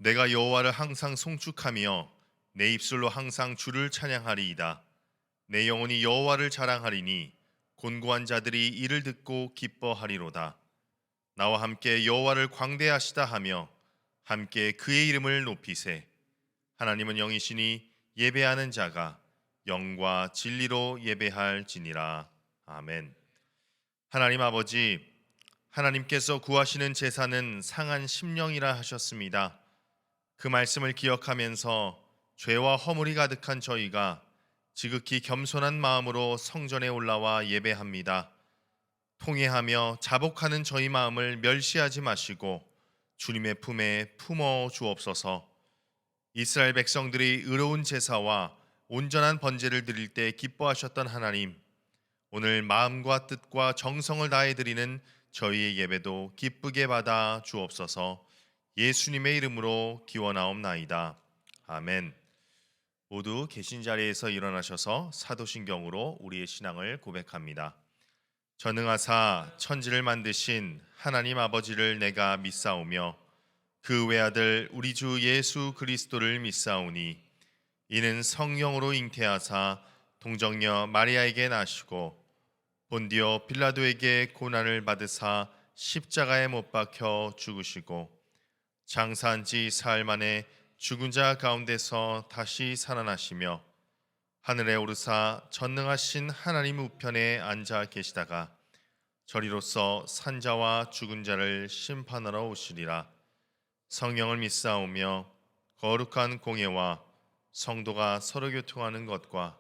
내가 여호와를 항상 송축하며 내 입술로 항상 주를 찬양하리이다. 내 영혼이 여호와를 자랑하리니 곤고한 자들이 이를 듣고 기뻐하리로다. 나와 함께 여호와를 광대하시다 하며 함께 그의 이름을 높이세. 하나님은 영이시니 예배하는 자가 영과 진리로 예배할지니라. 아멘. 하나님 아버지, 하나님께서 구하시는 제사는 상한 심령이라 하셨습니다. 그 말씀을 기억하면서 죄와 허물이 가득한 저희가 지극히 겸손한 마음으로 성전에 올라와 예배합니다. 통회하며 자복하는 저희 마음을 멸시하지 마시고 주님의 품에 품어 주옵소서. 이스라엘 백성들이 의로운 제사와 온전한 번제를 드릴 때 기뻐하셨던 하나님, 오늘 마음과 뜻과 정성을 다해 드리는 저희의 예배도 기쁘게 받아 주옵소서. 예수님의 이름으로 기원하옵나이다. 아멘. 모두 계신 자리에서 일어나셔서 사도신경으로 우리의 신앙을 고백합니다. 전능하사 천지를 만드신 하나님 아버지를 내가 믿사오며 그 외아들 우리 주 예수 그리스도를 믿사오니 이는 성령으로 잉태하사 동정녀 마리아에게 나시고 본디오 빌라도에게 고난을 받으사 십자가에 못 박혀 죽으시고 장사한 지 사흘 만에 죽은 자 가운데서 다시 살아나시며 하늘에 오르사 전능하신 하나님 우편에 앉아 계시다가 저리로서 산자와 죽은 자를 심판하러 오시리라. 성령을 믿사오며 거룩한 공예와 성도가 서로 교통하는 것과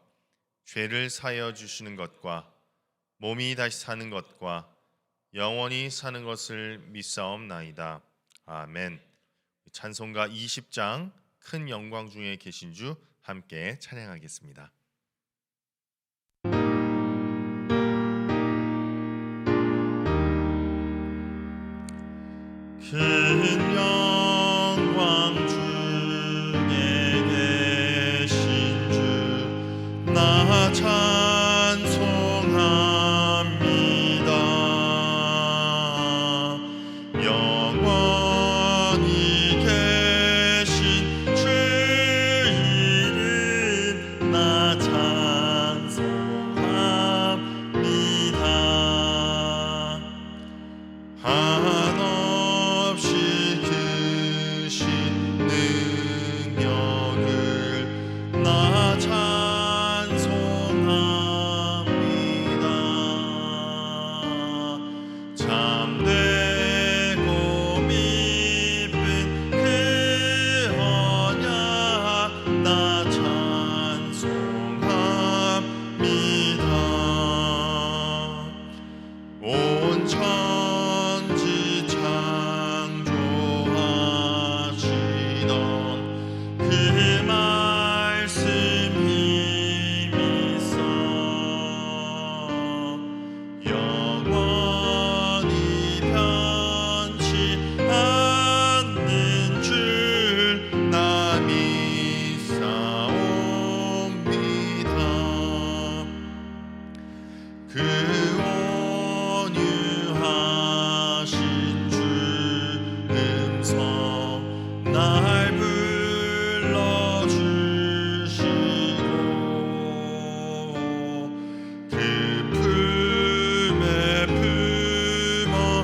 죄를 사하여 주시는 것과 몸이 다시 사는 것과 영원히 사는 것을 믿사옵나이다. 아멘. 찬송가 20장 큰 영광 중에 계신 주 함께 찬양하겠습니다. 큰 영광 중에 계신 주 나 찬송합니다. 영원히 계신 주 이름 나 찬송합니다. 한없이 크신 능력을 나 찬송합니다. 참되고 미쁜 그 언약 나 찬송합니다. 온 천지 창조하시던 그 말씀 힘있어 영원히 변치 않는 줄 나 믿사옵니다. 그 온유하신 주 음성 날 불러주시고 그 품에 품어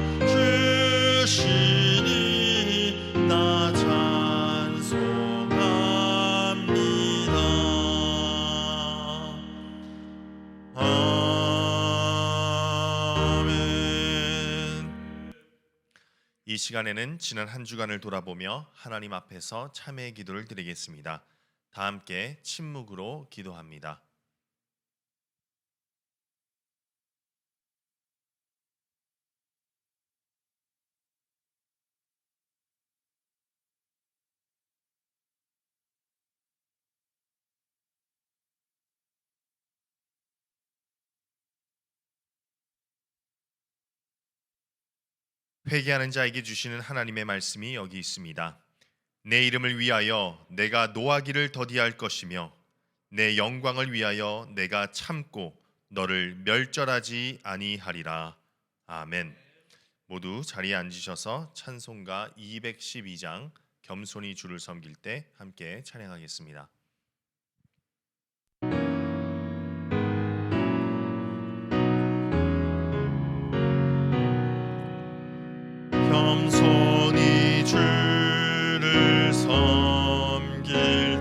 주시니 나 찬송합니다. 아멘. 이 시간에는 지난 한 주간을 돌아보며 하나님 앞에서 참회의 기도를 드리겠습니다. 다 함께 침묵으로 기도합니다. 회개하는 자에게 주시는 하나님의 말씀이 여기 있습니다. 내 이름을 위하여 내가 노하기를 더디할 것이며 내 영광을 위하여 내가 참고 너를 멸절하지 아니하리라. 아멘. 모두 자리에 앉으셔서 찬송가 212장 겸손히 주를 섬길 때 함께 찬양하겠습니다. 겸손히 주를 섬길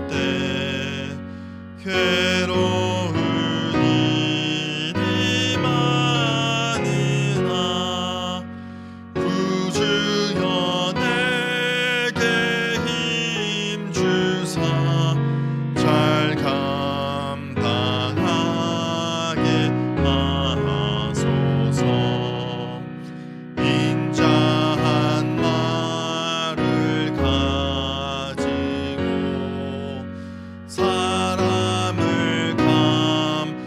때 괴로운 일이 많으나 구주여 내게 힘 주사 잘 감당하게 하소서. 인자한 말을 가지고 사람을 감화시키며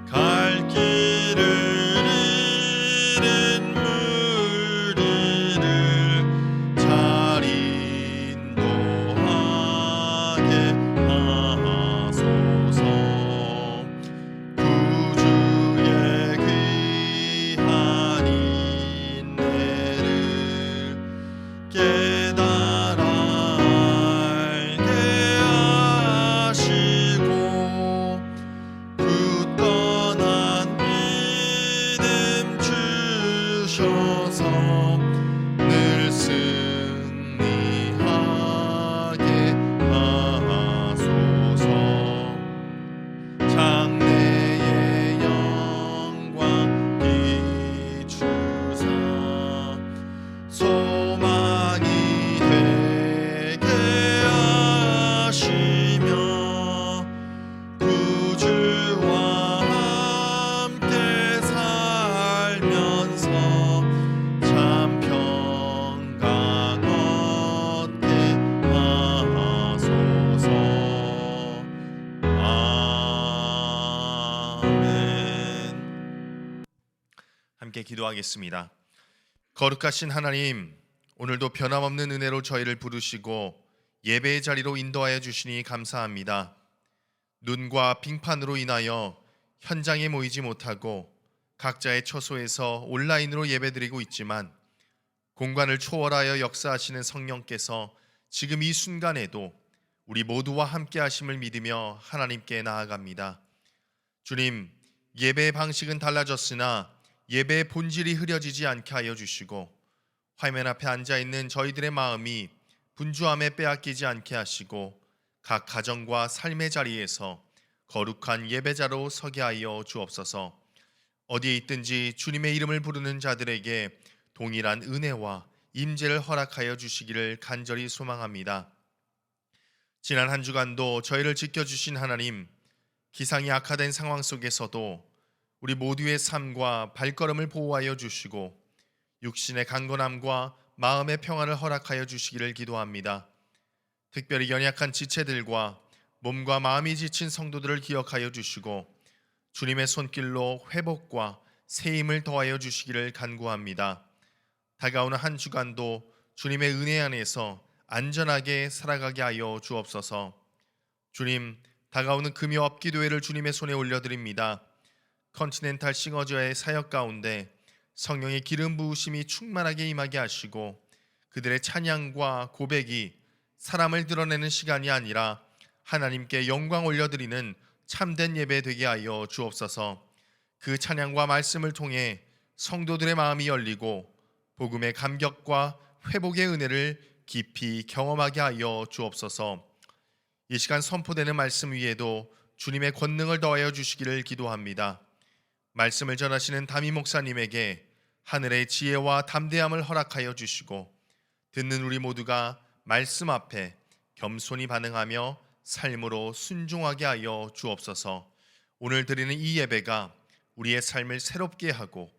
갈 길을 잃은 무리를 잘 인도하게 하소서. 구주의 귀한 인내를 깨달아 알게 하시고 굳건한 믿음 주셔서 늘 승리하게 하소서. 장래의 영광 비추사 소망이 되게 하시며 구주와 함께 살면서 참 평강 얻게 하소서. 아멘. 함께 기도하겠습니다. 거룩하신 하나님, 오늘도 변함없는 은혜로 저희를 부르시고 예배의 자리로 인도하여 주시니 감사합니다. 눈과 빙판으로 인하여 현장에 모이지 못하고 각자의 처소에서 온라인으로 예배드리고 있지만 공간을 초월하여 역사하시는 성령께서 지금 이 순간에도 우리 모두와 함께 하심을 믿으며 하나님께 나아갑니다. 주님, 예배의 방식은 달라졌으나 예배의 본질이 흐려지지 않게 하여 주시고 화면 앞에 앉아있는 저희들의 마음이 분주함에 빼앗기지 않게 하시고 각 가정과 삶의 자리에서 거룩한 예배자로 서게 하여 주옵소서. 어디에 있든지 주님의 이름을 부르는 자들에게 동일한 은혜와 임재를 허락하여 주시기를 간절히 소망합니다. 지난 한 주간도 저희를 지켜주신 하나님, 기상이 악화된 상황 속에서도 우리 모두의 삶과 발걸음을 보호하여 주시고 육신의 강건함과 마음의 평안을 허락하여 주시기를 기도합니다. 특별히 연약한 지체들과 몸과 마음이 지친 성도들을 기억하여 주시고 주님의 손길로 회복과 새 힘을 더하여 주시기를 간구합니다. 다가오는 한 주간도 주님의 은혜 안에서 안전하게 살아가게 하여 주옵소서. 주님, 다가오는 금요업 기도회를 주님의 손에 올려드립니다. 컨티넨탈 싱어즈의 사역 가운데 성령의 기름 부으심이 충만하게 임하게 하시고 그들의 찬양과 고백이 사람을 드러내는 시간이 아니라 하나님께 영광 올려드리는 참된 예배 되게 하여 주옵소서. 그 찬양과 말씀을 통해 성도들의 마음이 열리고 복음의 감격과 회복의 은혜를 깊이 경험하게 하여 주옵소서. 이 시간 선포되는 말씀 위에도 주님의 권능을 더하여 주시기를 기도합니다. 말씀을 전하시는 담임 목사님에게 하늘의 지혜와 담대함을 허락하여 주시고 듣는 우리 모두가 말씀 앞에 겸손히 반응하며 삶으로 순종하게 하여 주옵소서. 오늘 드리는 이 예배가 우리의 삶을 새롭게 하고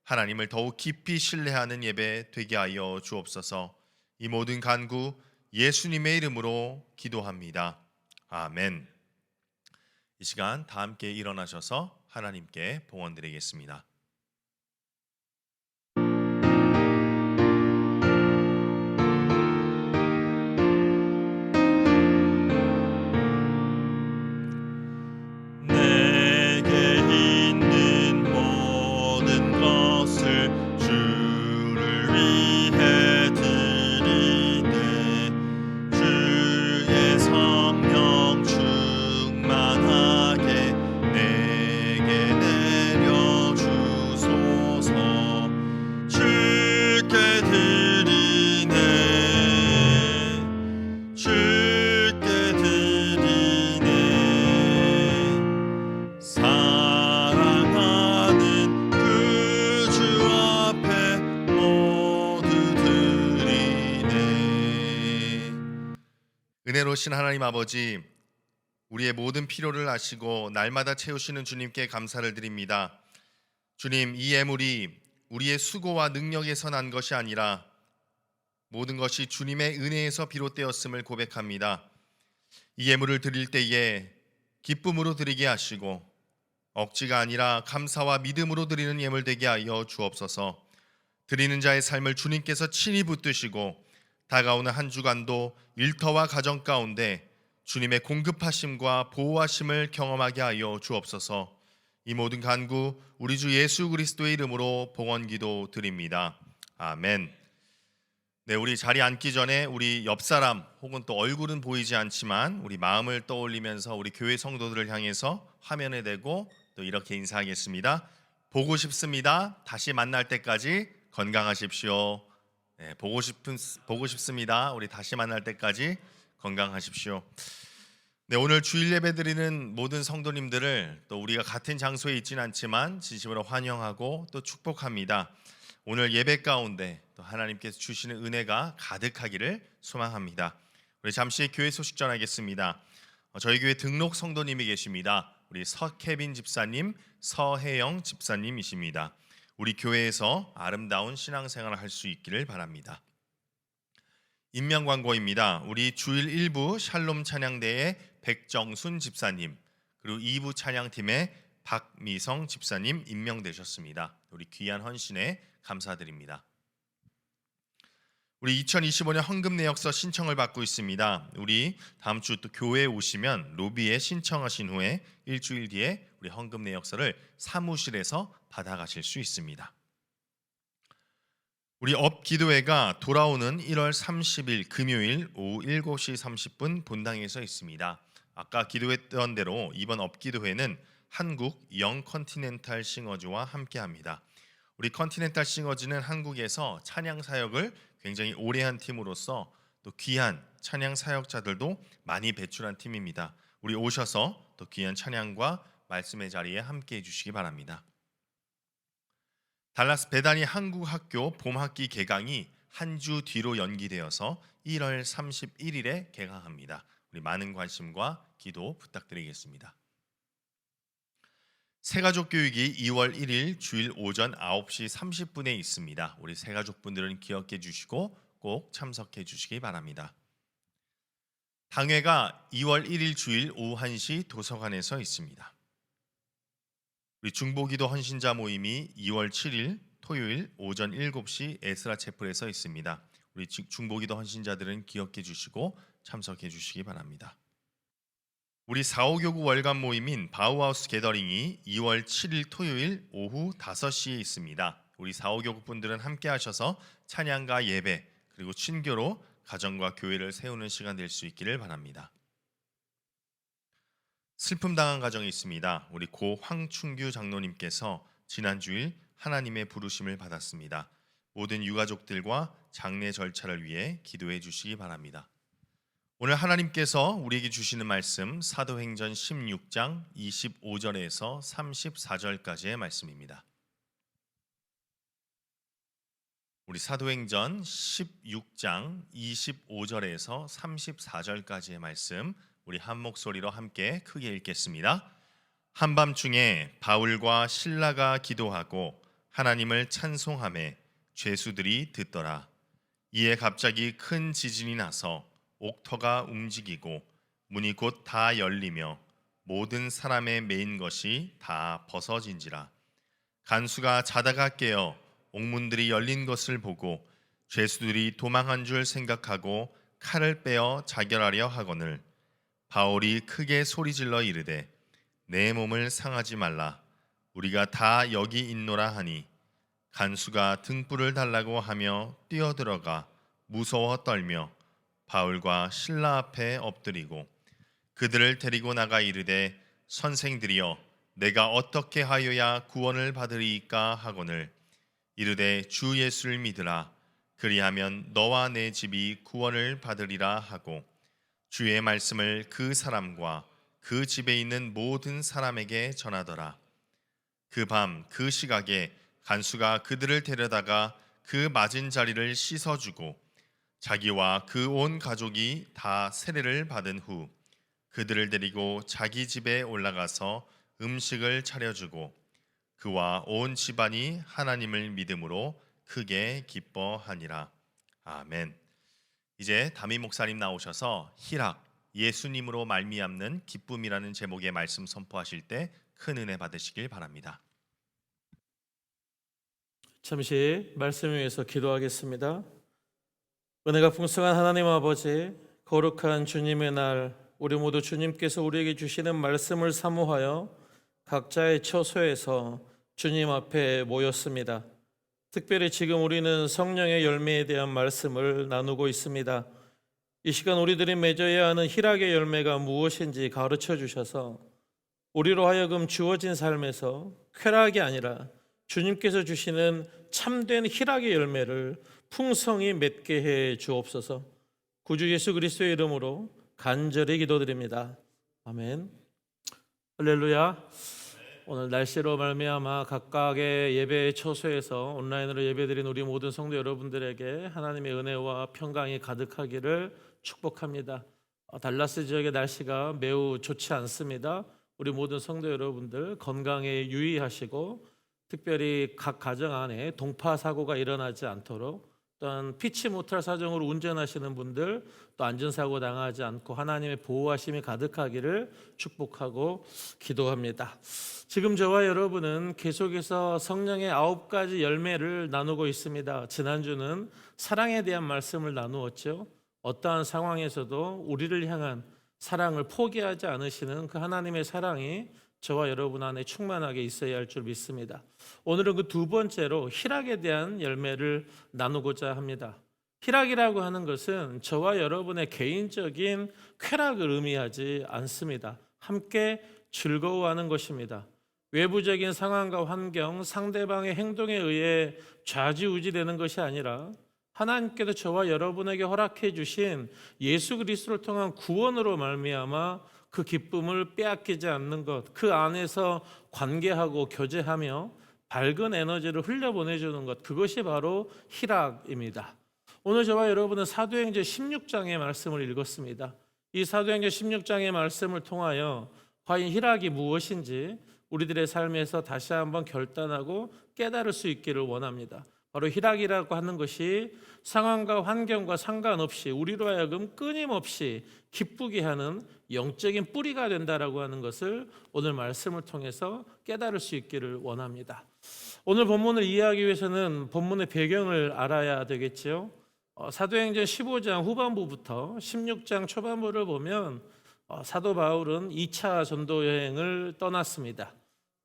하나님을 더욱 깊이 신뢰하는 예배 되게 하여 주옵소서. 이 모든 간구 예수님의 이름으로 기도합니다. 아멘. 이 시간 다 함께 일어나셔서 하나님께 봉헌드리겠습니다. 내게 있는 모든 것을 주를 놀라우신 하나님 아버지, 우리의 모든 필요를 아시고 날마다 채우시는 주님께 감사를 드립니다. 주님, 이 예물이 우리의 수고와 능력에서 난 것이 아니라 모든 것이 주님의 은혜에서 비롯되었음을 고백합니다. 이 예물을 드릴 때에 기쁨으로 드리게 하시고 억지가 아니라 감사와 믿음으로 드리는 예물 되게 하여 주옵소서. 드리는 자의 삶을 주님께서 친히 붙드시고 다가오는 한 주간도 일터와 가정 가운데 주님의 공급하심과 보호하심을 경험하게 하여 주옵소서. 이 모든 간구 우리 주 예수 그리스도의 이름으로 봉헌기도 드립니다. 아멘. 네, 우리 자리에 앉기 전에 우리 옆 사람 혹은 또 얼굴은 보이지 않지만 우리 마음을 떠올리면서 우리 교회 성도들을 향해서 화면에 대고 또 이렇게 인사하겠습니다. 보고 싶습니다. 다시 만날 때까지 건강하십시오. 네, 보고 싶습니다. 우리 다시 만날 때까지 건강하십시오. 네, 오늘 주일 예배 드리는 모든 성도님들을 또 우리가 같은 장소에 있지는 않지만 진심으로 환영하고 또 축복합니다. 오늘 예배 가운데 또 하나님께서 주시는 은혜가 가득하기를 소망합니다. 우리 잠시 교회 소식 전하겠습니다. 저희 교회 등록 성도님이 계십니다. 우리 서케빈 집사님, 서혜영 집사님이십니다. 우리 교회에서 아름다운 신앙생활을 할 수 있기를 바랍니다. 임명 광고입니다. 우리 주일 1부 샬롬 찬양대의 백정순 집사님, 그리고 2부 찬양팀의 박미성 집사님 임명되셨습니다. 우리 귀한 헌신에 감사드립니다. 우리 2025년 헌금 내역서 신청을 받고 있습니다. 우리 다음 주 또 교회에 오시면 로비에 신청하신 후에 일주일 뒤에 우리 헌금 내역서를 사무실에서 받아가실 수 있습니다. 우리 업 기도회가 돌아오는 1월 30일 금요일 오후 7시 30분 본당에서 있습니다. 아까 기도했던 대로 이번 업 기도회는 한국 영 컨티넨탈 싱어즈와 함께합니다. 우리 컨티넨탈 싱어즈는 한국에서 찬양 사역을 굉장히 오래 한 팀으로서 또 귀한 찬양 사역자들도 많이 배출한 팀입니다. 우리 오셔서 또 귀한 찬양과 말씀의 자리에 함께 해주시기 바랍니다. 달라스 베다니 한국학교 봄학기 개강이 한 주 뒤로 연기되어서 1월 31일에 개강합니다. 우리 많은 관심과 기도 부탁드리겠습니다. 새가족 교육이 2월 1일 주일 오전 9시 30분에 있습니다. 우리 새가족분들은 기억해 주시고 꼭 참석해 주시기 바랍니다. 당회가 2월 1일 주일 오후 1시 도서관에서 있습니다. 우리 중보기도 헌신자 모임이 2월 7일 토요일 오전 7시 에스라 채플에서 있습니다. 우리 중보기도 헌신자들은 기억해 주시고 참석해 주시기 바랍니다. 우리 4.5교구 월간 모임인 바우하우스 게더링이 2월 7일 토요일 오후 5시에 있습니다. 우리 4.5교구 분들은 함께 하셔서 찬양과 예배 그리고 친교로 가정과 교회를 세우는 시간 될 수 있기를 바랍니다. 슬픔 당한 가정이 있습니다. 우리 고 황춘규 장로님께서 지난 주일 하나님의 부르심을 받았습니다. 모든 유가족들과 장례 절차를 위해 기도해 주시기 바랍니다. 오늘 하나님께서 우리에게 주시는 말씀 사도행전 16장 25절에서 34절까지의 말씀입니다. 우리 사도행전 16장 25절에서 34절까지의 말씀 우리 한 목소리로 함께 크게 읽겠습니다. 한밤중에 바울과 실라가 기도하고 하나님을 찬송하매 죄수들이 듣더라. 이에 갑자기 큰 지진이 나서 옥터가 움직이고 문이 곧 다 열리며 모든 사람의 매인 것이 다 벗어진지라. 간수가 자다가 깨어 옥문들이 열린 것을 보고 죄수들이 도망한 줄 생각하고 칼을 빼어 자결하려 하거늘 바울이 크게 소리질러 이르되 내 몸을 상하지 말라. 우리가 다 여기 있노라 하니 간수가 등불을 달라고 하며 뛰어들어가 무서워 떨며 바울과 실라 앞에 엎드리고 그들을 데리고 나가 이르되 선생들이여 내가 어떻게 하여야 구원을 받으리이까 하거늘 이르되 주 예수를 믿으라. 그리하면 너와 내 집이 구원을 받으리라 하고 주의 말씀을 그 사람과 그 집에 있는 모든 사람에게 전하더라. 그 밤 그 시각에 간수가 그들을 데려다가 그 맞은 자리를 씻어주고 자기와 그 온 가족이 다 세례를 받은 후 그들을 데리고 자기 집에 올라가서 음식을 차려주고 그와 온 집안이 하나님을 믿음으로 크게 기뻐하니라. 아멘. 이제 담임 목사님 나오셔서 희락, 예수님으로 말미암는 기쁨이라는 제목의 말씀 선포하실 때 큰 은혜 받으시길 바랍니다. 잠시 말씀 위해서 기도하겠습니다. 은혜가 풍성한 하나님 아버지, 거룩한 주님의 날, 우리 모두 주님께서 우리에게 주시는 말씀을 사모하여 각자의 처소에서 주님 앞에 모였습니다. 특별히 지금 우리는 성령의 열매에 대한 말씀을 나누고 있습니다. 이 시간 우리들이 맺어야 하는 희락의 열매가 무엇인지 가르쳐 주셔서 우리로 하여금 주어진 삶에서 쾌락이 아니라 주님께서 주시는 참된 희락의 열매를 풍성히 맺게 해 주옵소서. 구주 예수 그리스도의 이름으로 간절히 기도드립니다. 아멘. 할렐루야. 오늘 날씨로 말미암아 각각의 예배 처소에서 온라인으로 예배드린 우리 모든 성도 여러분들에게 하나님의 은혜와 평강이 가득하기를 축복합니다. 달라스 지역의 날씨가 매우 좋지 않습니다. 우리 모든 성도 여러분들 건강에 유의하시고 특별히 각 가정 안에 동파 사고가 일어나지 않도록, 또한 피치 못할 사정으로 운전하시는 분들 또 안전사고 당하지 않고 하나님의 보호하심이 가득하기를 축복하고 기도합니다. 지금 저와 여러분은 계속해서 성령의 9가지 열매를 나누고 있습니다. 지난주는 사랑에 대한 말씀을 나누었죠. 어떠한 상황에서도 우리를 향한 사랑을 포기하지 않으시는 그 하나님의 사랑이 저와 여러분 안에 충만하게 있어야 할 줄 믿습니다. 오늘은 그 두 번째로 희락에 대한 열매를 나누고자 합니다. 희락이라고 하는 것은 저와 여러분의 개인적인 쾌락을 의미하지 않습니다. 함께 즐거워하는 것입니다. 외부적인 상황과 환경, 상대방의 행동에 의해 좌지우지되는 것이 아니라 하나님께서 저와 여러분에게 허락해 주신 예수 그리스도를 통한 구원으로 말미암아 그 기쁨을 빼앗기지 않는 것, 그 안에서 관계하고 교제하며 밝은 에너지를 흘려보내주는 것, 그것이 바로 희락입니다. 오늘 저와 여러분은 사도행전 16장의 말씀을 읽었습니다. 이 사도행전 16장의 말씀을 통하여 과연 희락이 무엇인지 우리들의 삶에서 다시 한번 결단하고 깨달을 수 있기를 원합니다. 바로 희락이라고 하는 것이 상황과 환경과 상관없이 우리로 하여금 끊임없이 기쁘게 하는 영적인 뿌리가 된다라고 하는 것을 오늘 말씀을 통해서 깨달을 수 있기를 원합니다. 오늘 본문을 이해하기 위해서는 본문의 배경을 알아야 되겠지요. 사도행전 15장 후반부부터 16장 초반부를 보면 사도 바울은 2차 전도 여행을 떠났습니다.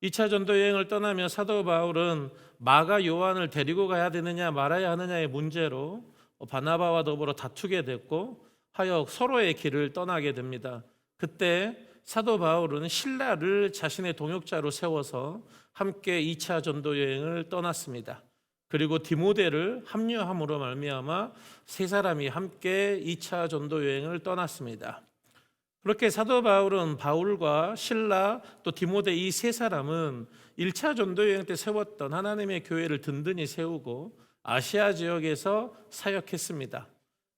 2차 전도 여행을 떠나며 사도 바울은 마가 요한을 데리고 가야 되느냐 말아야 하느냐의 문제로 바나바와 더불어 다투게 됐고 하여 서로의 길을 떠나게 됩니다. 그때 사도 바울은 실라를 자신의 동역자로 세워서 함께 2차 전도 여행을 떠났습니다. 그리고 디모데를 합류함으로 말미암아 세 사람이 함께 2차 전도 여행을 떠났습니다. 그렇게 사도 바울은 바울과 실라 또 디모데 이 세 사람은 1차 전도 여행 때 세웠던 하나님의 교회를 든든히 세우고 아시아 지역에서 사역했습니다.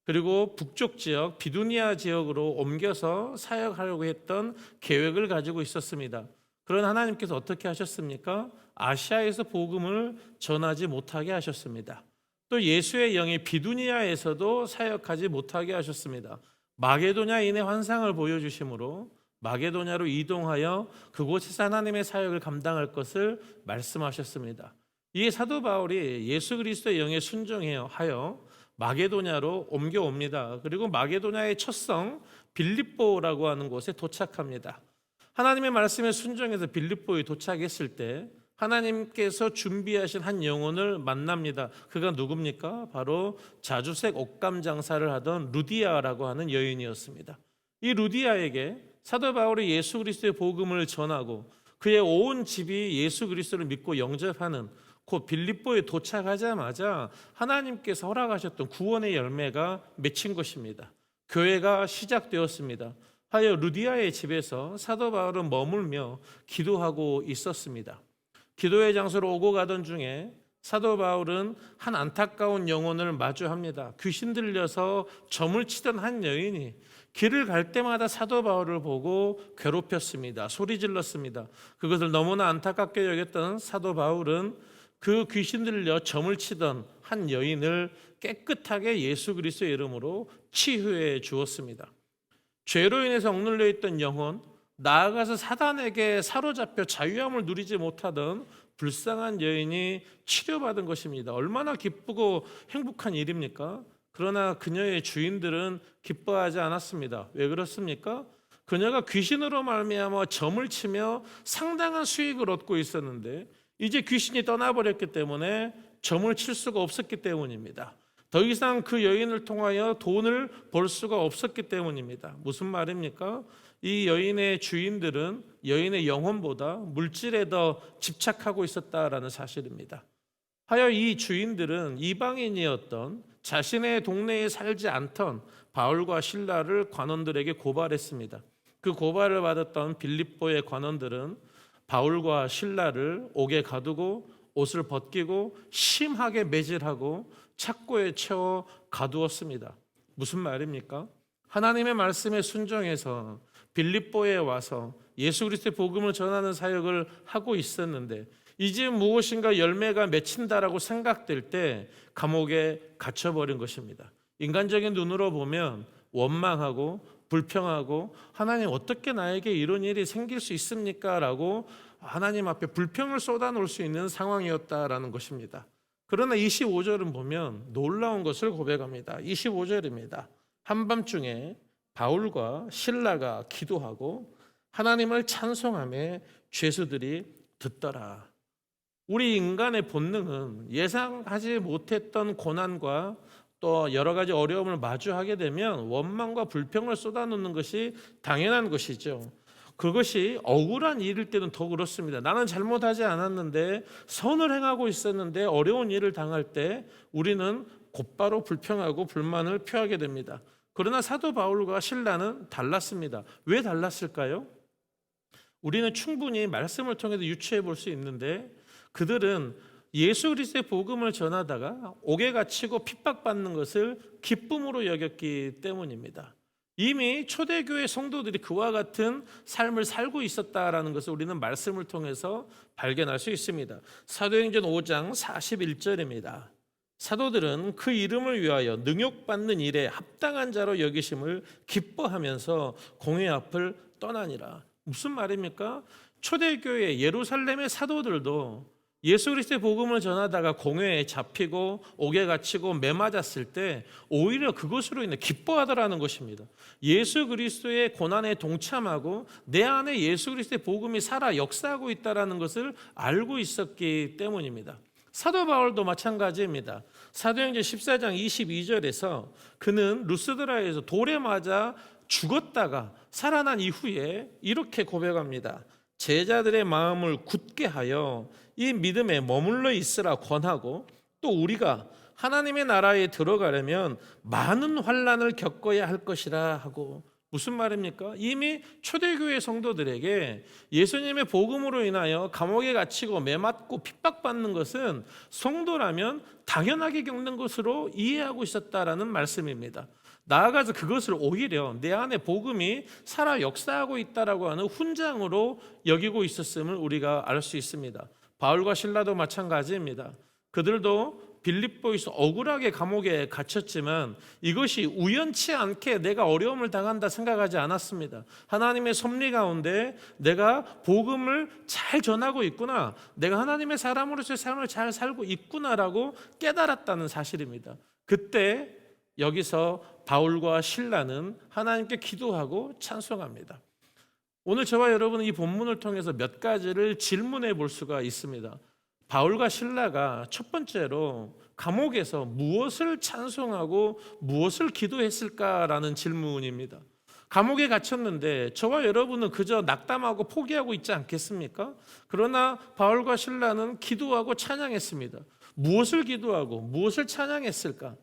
그리고 북쪽 지역 비두니아 지역으로 옮겨서 사역하려고 했던 계획을 가지고 있었습니다. 그런 하나님께서 어떻게 하셨습니까? 아시아에서 복음을 전하지 못하게 하셨습니다. 또 예수의 영이 비두니아에서도 사역하지 못하게 하셨습니다. 마게도냐인의 환상을 보여주심으로 마게도냐로 이동하여 그곳에서 하나님의 사역을 감당할 것을 말씀하셨습니다. 이에 사도 바울이 예수 그리스도의 영에 순종하여 마게도냐로 옮겨옵니다. 그리고 마게도냐의 첫 성 빌립보라고 하는 곳에 도착합니다. 하나님의 말씀에 순종해서 빌립보에 도착했을 때 하나님께서 준비하신 한 영혼을 만납니다. 그가 누굽니까? 바로 자주색 옷감 장사를 하던 루디아라고 하는 여인이었습니다. 이 루디아에게 사도 바울이 예수 그리스도의 복음을 전하고 그의 온 집이 예수 그리스도를 믿고 영접하는 곧 빌립보에 도착하자마자 하나님께서 허락하셨던 구원의 열매가 맺힌 것입니다. 교회가 시작되었습니다. 하여 루디아의 집에서 사도 바울은 머물며 기도하고 있었습니다. 기도의 장소로 오고 가던 중에 사도 바울은 한 안타까운 영혼을 마주합니다. 귀신 들려서 점을 치던 한 여인이 길을 갈 때마다 사도 바울을 보고 괴롭혔습니다. 소리 질렀습니다. 그것을 너무나 안타깝게 여겼던 사도 바울은 그 귀신 들려 점을 치던 한 여인을 깨끗하게 예수 그리스도의 이름으로 치유해 주었습니다. 죄로 인해서 억눌려 있던 영혼, 나아가서 사단에게 사로잡혀 자유함을 누리지 못하던 불쌍한 여인이 치료받은 것입니다. 얼마나 기쁘고 행복한 일입니까? 그러나 그녀의 주인들은 기뻐하지 않았습니다. 왜 그렇습니까? 그녀가 귀신으로 말미암아 점을 치며 상당한 수익을 얻고 있었는데 이제 귀신이 떠나버렸기 때문에 점을 칠 수가 없었기 때문입니다. 더 이상 그 여인을 통하여 돈을 벌 수가 없었기 때문입니다. 무슨 말입니까? 이 여인의 주인들은 여인의 영혼보다 물질에 더 집착하고 있었다라는 사실입니다. 하여 이 주인들은 이방인이었던 자신의 동네에 살지 않던 바울과 실라를 관원들에게 고발했습니다. 그 고발을 받았던 빌립보의 관원들은 바울과 실라를 옥에 가두고 옷을 벗기고 심하게 매질하고 착고에 채워 가두었습니다. 무슨 말입니까? 하나님의 말씀에 순종해서 빌립보에 와서 예수 그리스도의 복음을 전하는 사역을 하고 있었는데 이제 무엇인가 열매가 맺힌다라고 생각될 때 감옥에 갇혀버린 것입니다. 인간적인 눈으로 보면 원망하고 불평하고 하나님 어떻게 나에게 이런 일이 생길 수 있습니까? 라고 하나님 앞에 불평을 쏟아놓을 수 있는 상황이었다라는 것입니다. 그러나 25절은 보면 놀라운 것을 고백합니다. 25절입니다. 한밤중에 바울과 실라가 기도하고 하나님을 찬송하며 죄수들이 듣더라. 우리 인간의 본능은 예상하지 못했던 고난과 또 여러 가지 어려움을 마주하게 되면 원망과 불평을 쏟아놓는 것이 당연한 것이죠. 그것이 억울한 일일 때는 더 그렇습니다. 나는 잘못하지 않았는데 선을 행하고 있었는데 어려운 일을 당할 때 우리는 곧바로 불평하고 불만을 표하게 됩니다. 그러나 사도 바울과 실라는 달랐습니다. 왜 달랐을까요? 우리는 충분히 말씀을 통해서 유추해 볼 수 있는데 그들은 예수 그리스도의 복음을 전하다가 옥에 갇히고 핍박받는 것을 기쁨으로 여겼기 때문입니다. 이미 초대교회 성도들이 그와 같은 삶을 살고 있었다라는 것을 우리는 말씀을 통해서 발견할 수 있습니다. 사도행전 5장 41절입니다. 사도들은 그 이름을 위하여 능욕받는 일에 합당한 자로 여기심을 기뻐하면서 공회 앞을 떠나니라. 무슨 말입니까? 초대교회 예루살렘의 사도들도 예수 그리스도의 복음을 전하다가 공회에 잡히고 옥에 갇히고 매맞았을 때 오히려 그것으로 인해 기뻐하더라는 것입니다. 예수 그리스도의 고난에 동참하고 내 안에 예수 그리스도의 복음이 살아 역사하고 있다는 것을 알고 있었기 때문입니다. 사도 바울도 마찬가지입니다. 사도행전 14장 22절에서 그는 루스드라에서 돌에 맞아 죽었다가 살아난 이후에 이렇게 고백합니다. 제자들의 마음을 굳게 하여 이 믿음에 머물러 있으라 권하고 또 우리가 하나님의 나라에 들어가려면 많은 환난을 겪어야 할 것이라 하고. 무슨 말입니까? 이미 초대교회 성도들에게 예수님의 복음으로 인하여 감옥에 갇히고 매맞고 핍박받는 것은 성도라면 당연하게 겪는 것으로 이해하고 있었다라는 말씀입니다. 나아가서 그것을 오히려 내 안에 복음이 살아 역사하고 있다라고 하는 훈장으로 여기고 있었음을 우리가 알 수 있습니다. 바울과 실라도 마찬가지입니다. 그들도 빌립보에서 억울하게 감옥에 갇혔지만 이것이 우연치 않게 내가 어려움을 당한다 생각하지 않았습니다. 하나님의 섭리 가운데 내가 복음을 잘 전하고 있구나, 내가 하나님의 사람으로서의 삶을 잘 살고 있구나라고 깨달았다는 사실입니다. 그때 여기서 바울과 실라는 하나님께 기도하고 찬송합니다. 오늘 저와 여러분은 이 본문을 통해서 몇 가지를 질문해 볼 수가 있습니다. 바울과 실라가 첫 번째로 감옥에서 무엇을 찬송하고 무엇을 기도했을까라는 질문입니다. 감옥에 갇혔는데 저와 여러분은 그저 낙담하고 포기하고 있지 않겠습니까? 그러나 바울과 실라는 기도하고 찬양했습니다. 무엇을 기도하고 무엇을 찬양했을까?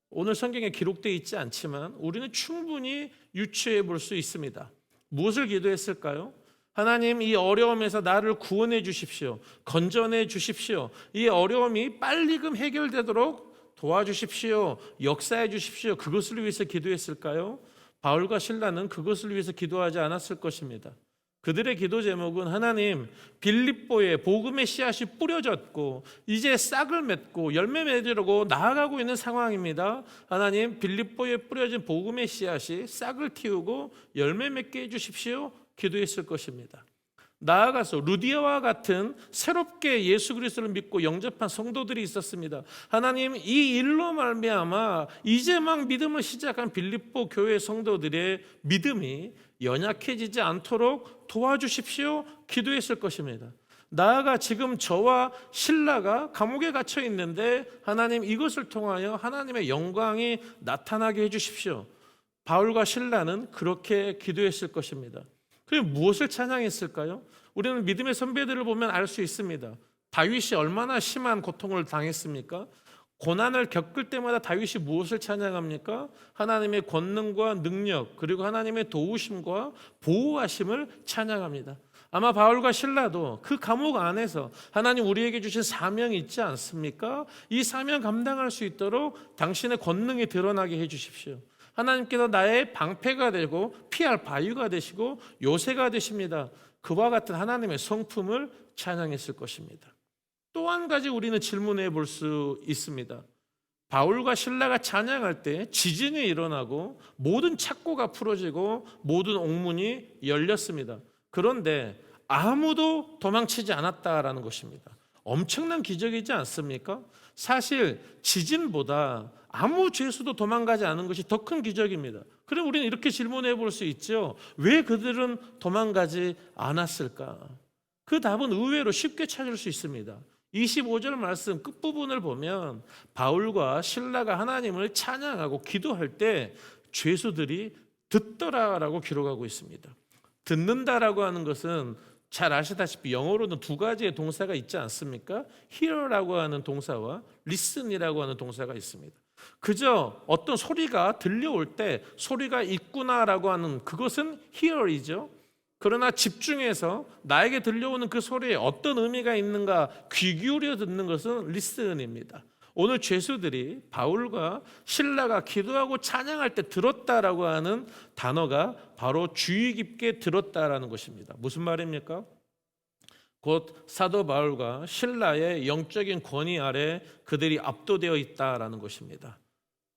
오늘 성경에 기록되어 있지 않지만 우리는 충분히 유추해 볼 수 있습니다. 무엇을 기도했을까요? 하나님, 이 어려움에서 나를 구원해 주십시오. 건져내 주십시오. 이 어려움이 빨리금 해결되도록 도와주십시오. 역사해 주십시오. 그것을 위해서 기도했을까요? 바울과 실라는 그것을 위해서 기도하지 않았을 것입니다. 그들의 기도 제목은 하나님, 빌립보에 복음의 씨앗이 뿌려졌고 이제 싹을 맺고 열매 맺으려고 나아가고 있는 상황입니다. 하나님, 빌립보에 뿌려진 복음의 씨앗이 싹을 틔우고 열매 맺게 해주십시오. 기도했을 것입니다. 나아가서 루디아와 같은 새롭게 예수 그리스도를 믿고 영접한 성도들이 있었습니다. 하나님, 이 일로 말미암아 이제 막 믿음을 시작한 빌립보 교회 성도들의 믿음이 연약해지지 않도록 도와주십시오. 기도했을 것입니다. 나아가 지금 저와 실라가 감옥에 갇혀 있는데 하나님, 이것을 통하여 하나님의 영광이 나타나게 해주십시오. 바울과 실라는 그렇게 기도했을 것입니다. 그리고 무엇을 찬양했을까요? 우리는 믿음의 선배들을 보면 알 수 있습니다. 다윗이 얼마나 심한 고통을 당했습니까? 고난을 겪을 때마다 다윗이 무엇을 찬양합니까? 하나님의 권능과 능력, 그리고 하나님의 도우심과 보호하심을 찬양합니다. 아마 바울과 실라도 그 감옥 안에서 하나님, 우리에게 주신 사명이 있지 않습니까? 이 사명 감당할 수 있도록 당신의 권능이 드러나게 해주십시오. 하나님께서 나의 방패가 되고 피할 바위가 되시고 요새가 되십니다. 그와 같은 하나님의 성품을 찬양했을 것입니다. 또 한 가지 우리는 질문해 볼 수 있습니다. 바울과 실라가 찬양할 때 지진이 일어나고 모든 착고가 풀어지고 모든 옥문이 열렸습니다. 그런데 아무도 도망치지 않았다라는 것입니다. 엄청난 기적이지 않습니까? 사실 지진보다 아무 죄수도 도망가지 않은 것이 더 큰 기적입니다. 그럼 우리는 이렇게 질문해 볼 수 있죠. 왜 그들은 도망가지 않았을까? 그 답은 의외로 쉽게 찾을 수 있습니다. 25절 말씀 끝부분을 보면 바울과 실라가 하나님을 찬양하고 기도할 때 죄수들이 듣더라라고 기록하고 있습니다. 듣는다라고 하는 것은 잘 아시다시피 영어로는 두 가지의 동사가 있지 않습니까? hear라고 하는 동사와 listen이라고 하는 동사가 있습니다. 그저 어떤 소리가 들려올 때 소리가 있구나라고 하는 그것은 hear이죠. 그러나 집중해서 나에게 들려오는 그 소리에 어떤 의미가 있는가 귀 기울여 듣는 것은 listen입니다. 오늘 죄수들이 바울과 실라가 기도하고 찬양할 때 들었다라고 하는 단어가 바로 주의 깊게 들었다라는 것입니다. 무슨 말입니까? 곧 사도 바울과 실라의 영적인 권위 아래 그들이 압도되어 있다라는 것입니다.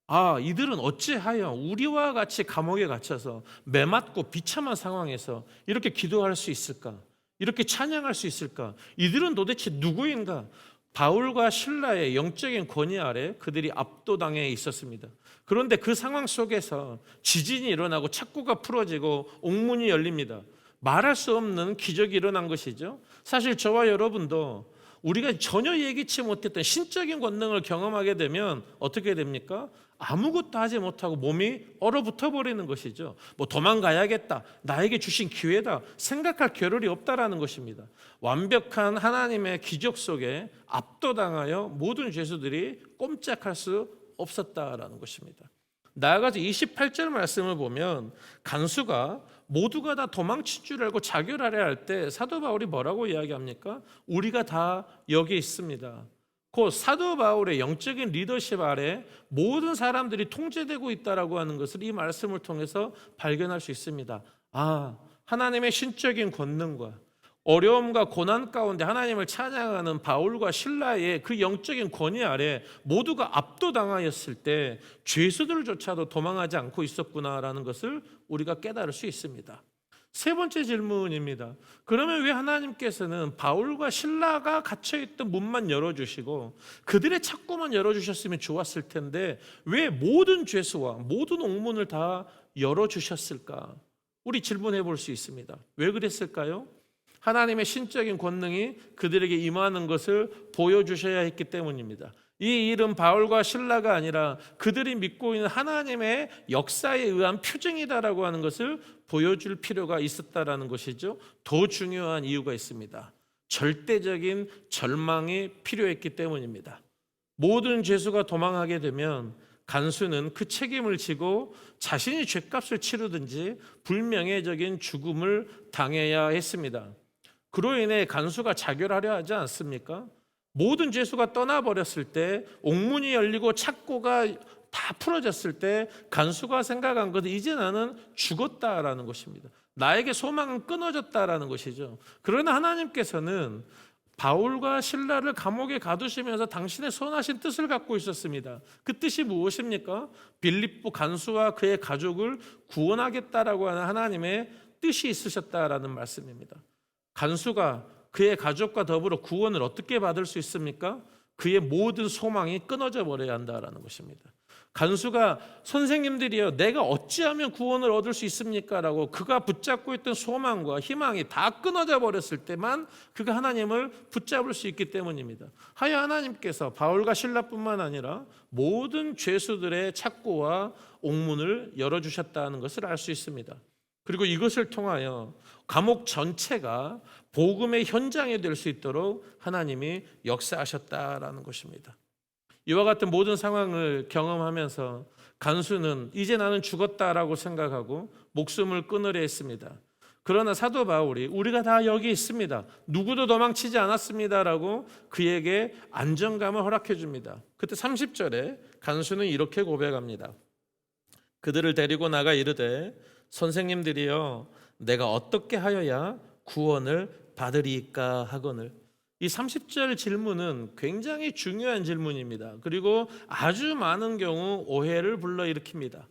아, 이들은 어찌하여 우리와 같이 감옥에 갇혀서 매맞고 비참한 상황에서 이렇게 기도할 수 있을까? 이렇게 찬양할 수 있을까? 이들은 도대체 누구인가? 바울과 실라의 영적인 권위 아래 그들이 압도당해 있었습니다. 그런데 그 상황 속에서 지진이 일어나고 착고가 풀어지고 옥문이 열립니다. 말할 수 없는 기적이 일어난 것이죠. 사실 저와 여러분도 우리가 전혀 예기치 못했던 신적인 권능을 경험하게 되면 어떻게 됩니까? 아무것도 하지 못하고 몸이 얼어붙어 버리는 것이죠. 뭐 도망가야겠다, 나에게 주신 기회다 생각할 겨를이 없다라는 것입니다. 완벽한 하나님의 기적 속에 압도당하여 모든 죄수들이 꼼짝할 수 없었다라는 것입니다. 나아가서 28절 말씀을 보면 간수가 모두가 다 도망칠 줄 알고 자결하려 할 때 사도 바울이 뭐라고 이야기합니까? 우리가 다 여기 있습니다. 곧 사도 바울의 영적인 리더십 아래 모든 사람들이 통제되고 있다라고 하는 것을 이 말씀을 통해서 발견할 수 있습니다. 아, 하나님의 신적인 권능과 어려움과 고난 가운데 하나님을 찬양하는 바울과 실라의 그 영적인 권위 아래 모두가 압도당하였을 때 죄수들조차도 도망하지 않고 있었구나라는 것을 우리가 깨달을 수 있습니다. 세 번째 질문입니다. 그러면 왜 하나님께서는 바울과 실라가 갇혀있던 문만 열어주시고 그들의 착고만 열어주셨으면 좋았을 텐데 왜 모든 죄수와 모든 옥문을 다 열어주셨을까? 우리 질문해 볼 수 있습니다. 왜 그랬을까요? 하나님의 신적인 권능이 그들에게 임하는 것을 보여주셔야 했기 때문입니다. 이 일은 바울과 실라가 아니라 그들이 믿고 있는 하나님의 역사에 의한 표징이다라고 하는 것을 보여줄 필요가 있었다라는 것이죠. 더 중요한 이유가 있습니다. 절대적인 절망이 필요했기 때문입니다. 모든 죄수가 도망하게 되면 간수는 그 책임을 지고 자신이 죄값을 치르든지 불명예적인 죽음을 당해야 했습니다. 그로 인해 간수가 자결하려 하지 않습니까? 모든 죄수가 떠나버렸을 때, 옥문이 열리고 착고가 다 풀어졌을 때 간수가 생각한 것은 이제 나는 죽었다라는 것입니다. 나에게 소망은 끊어졌다라는 것이죠. 그러나 하나님께서는 바울과 실라를 감옥에 가두시면서 당신의 선하신 뜻을 갖고 있었습니다. 그 뜻이 무엇입니까? 빌립보 간수와 그의 가족을 구원하겠다라고 하는 하나님의 뜻이 있으셨다라는 말씀입니다. 간수가 그의 가족과 더불어 구원을 어떻게 받을 수 있습니까? 그의 모든 소망이 끊어져 버려야 한다라는 것입니다. 간수가 선생님들이여 내가 어찌하면 구원을 얻을 수 있습니까? 라고 그가 붙잡고 있던 소망과 희망이 다 끊어져 버렸을 때만 그가 하나님을 붙잡을 수 있기 때문입니다. 하여 하나님께서 바울과 실라뿐만 아니라 모든 죄수들의 착고와 옥문을 열어주셨다는 것을 알 수 있습니다. 그리고 이것을 통하여 감옥 전체가 복음의 현장이 될 수 있도록 하나님이 역사하셨다라는 것입니다. 이와 같은 모든 상황을 경험하면서 간수는 이제 나는 죽었다라고 생각하고 목숨을 끊으려 했습니다. 그러나 사도 바울이 우리가 다 여기 있습니다. 누구도 도망치지 않았습니다라고 그에게 안정감을 허락해 줍니다. 그때 30절에 간수는 이렇게 고백합니다. 그들을 데리고 나가 이르되 선생님들이여 내가 어떻게 하여야 구원을 받으리까 하거늘. 이 30절 질문은 굉장히 중요한 질문입니다. 그리고 아주 많은 경우 오해를 불러일으킵니다.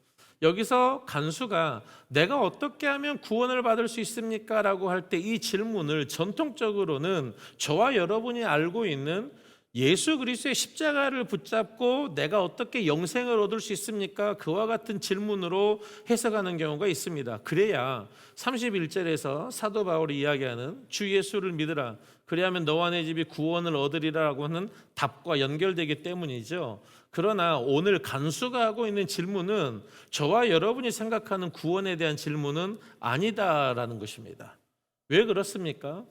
여기서 간수가 내가 어떻게 하면 구원을 받을 수 있습니까? 라고 할 때 이 질문을 전통적으로는 저와 여러분이 알고 있는 예수 그리스도의 십자가를 붙잡고 내가 어떻게 영생을 얻을 수 있습니까? 그와 같은 질문으로 해석하는 경우가 있습니다. 그래야 31절에서 사도 바울이 이야기하는 주 예수를 믿으라 그리하면 너와 내 집이 구원을 얻으리라고 하는 답과 연결되기 때문이죠. 그러나 오늘 간수가 하고 있는 질문은 저와 여러분이 생각하는 구원에 대한 질문은 아니다라는 것입니다. 왜 그렇습니까?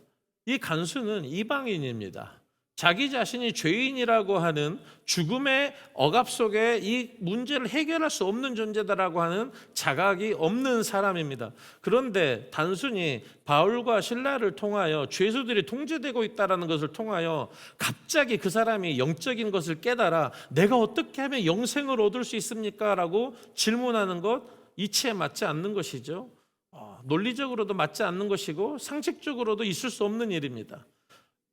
이 간수는 이방인입니다. 자기 자신이 죄인이라고 하는 죽음의 억압 속에 이 문제를 해결할 수 없는 존재다라고 하는 자각이 없는 사람입니다. 그런데 단순히 바울과 실라를 통하여 죄수들이 통제되고 있다는 것을 통하여 갑자기 그 사람이 영적인 것을 깨달아 내가 어떻게 하면 영생을 얻을 수 있습니까? 라고 질문하는 것 이치에 맞지 않는 것이죠. 논리적으로도 맞지 않는 것이고 상식적으로도 있을 수 없는 일입니다.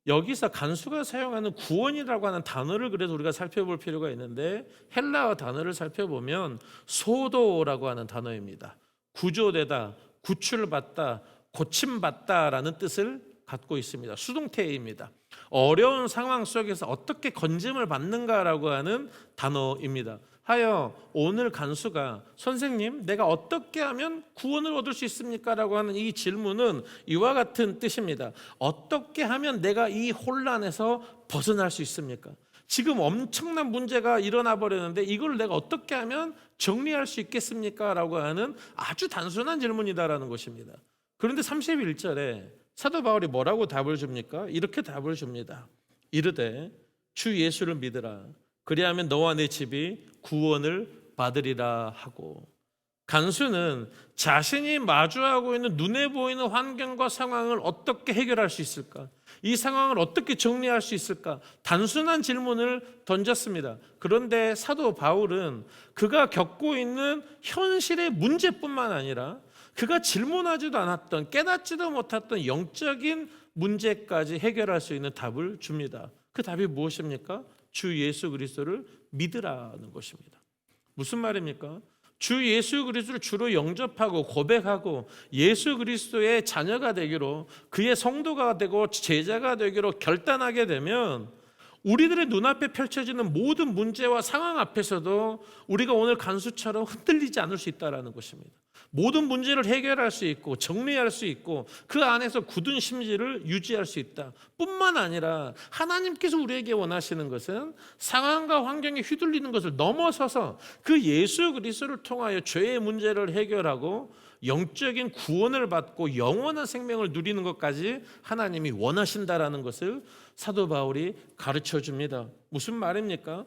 여기서 간수가 사용하는 구원이라고 하는 단어를 그래서 우리가 살펴볼 필요가 있는데 헬라어 단어를 살펴보면 소도라고 하는 단어입니다. 구조되다, 구출받다, 고침받다라는 뜻을 갖고 있습니다. 수동태입니다. 어려운 상황 속에서 어떻게 건짐을 받는가라고 하는 단어입니다. 하여 오늘 간수가 선생님 내가 어떻게 하면 구원을 얻을 수 있습니까? 라고 하는 이 질문은 이와 같은 뜻입니다. 어떻게 하면 내가 이 혼란에서 벗어날 수 있습니까? 지금 엄청난 문제가 일어나 버렸는데 이걸 내가 어떻게 하면 정리할 수 있겠습니까? 라고 하는 아주 단순한 질문이다라는 것입니다. 그런데 31절에 사도 바울이 뭐라고 답을 줍니까? 이렇게 답을 줍니다. 이르되 주 예수를 믿으라 그리하면 너와 내 집이 구원을 받으리라 하고 간수는 자신이 마주하고 있는 눈에 보이는 환경과 상황을 어떻게 해결할 수 있을까? 이 상황을 어떻게 정리할 수 있을까? 단순한 질문을 던졌습니다. 그런데 사도 바울은 그가 겪고 있는 현실의 문제뿐만 아니라 그가 질문하지도 않았던 깨닫지도 못했던 영적인 문제까지 해결할 수 있는 답을 줍니다. 그 답이 무엇입니까? 주 예수 그리스도를 믿으라는 것입니다. 무슨 말입니까? 주 예수 그리스도를 주로 영접하고 고백하고 예수 그리스도의 자녀가 되기로 그의 성도가 되고 제자가 되기로 결단하게 되면 우리들의 눈앞에 펼쳐지는 모든 문제와 상황 앞에서도 우리가 오늘 간수처럼 흔들리지 않을 수 있다는 것입니다. 모든 문제를 해결할 수 있고 정리할 수 있고 그 안에서 굳은 심지를 유지할 수 있다. 뿐만 아니라 하나님께서 우리에게 원하시는 것은 상황과 환경에 휘둘리는 것을 넘어서서 그 예수 그리스도를 통하여 죄의 문제를 해결하고 영적인 구원을 받고 영원한 생명을 누리는 것까지 하나님이 원하신다라는 것을 사도 바울이 가르쳐 줍니다. 무슨 말입니까?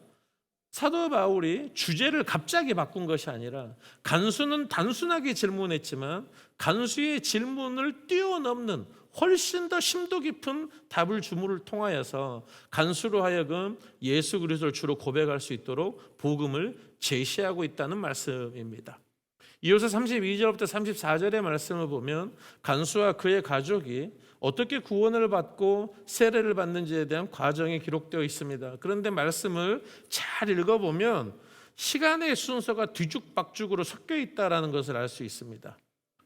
사도 바울이 주제를 갑자기 바꾼 것이 아니라 간수는 단순하게 질문했지만 간수의 질문을 뛰어넘는 훨씬 더 심도 깊은 답을 주문을 통하여서 간수로 하여금 예수 그리스도를 주로 고백할 수 있도록 복음을 제시하고 있다는 말씀입니다. 이어서 32절부터 34절의 말씀을 보면 간수와 그의 가족이 어떻게 구원을 받고 세례를 받는지에 대한 과정이 기록되어 있습니다. 그런데 말씀을 잘 읽어보면 시간의 순서가 뒤죽박죽으로 섞여 있다는 것을 알 수 있습니다.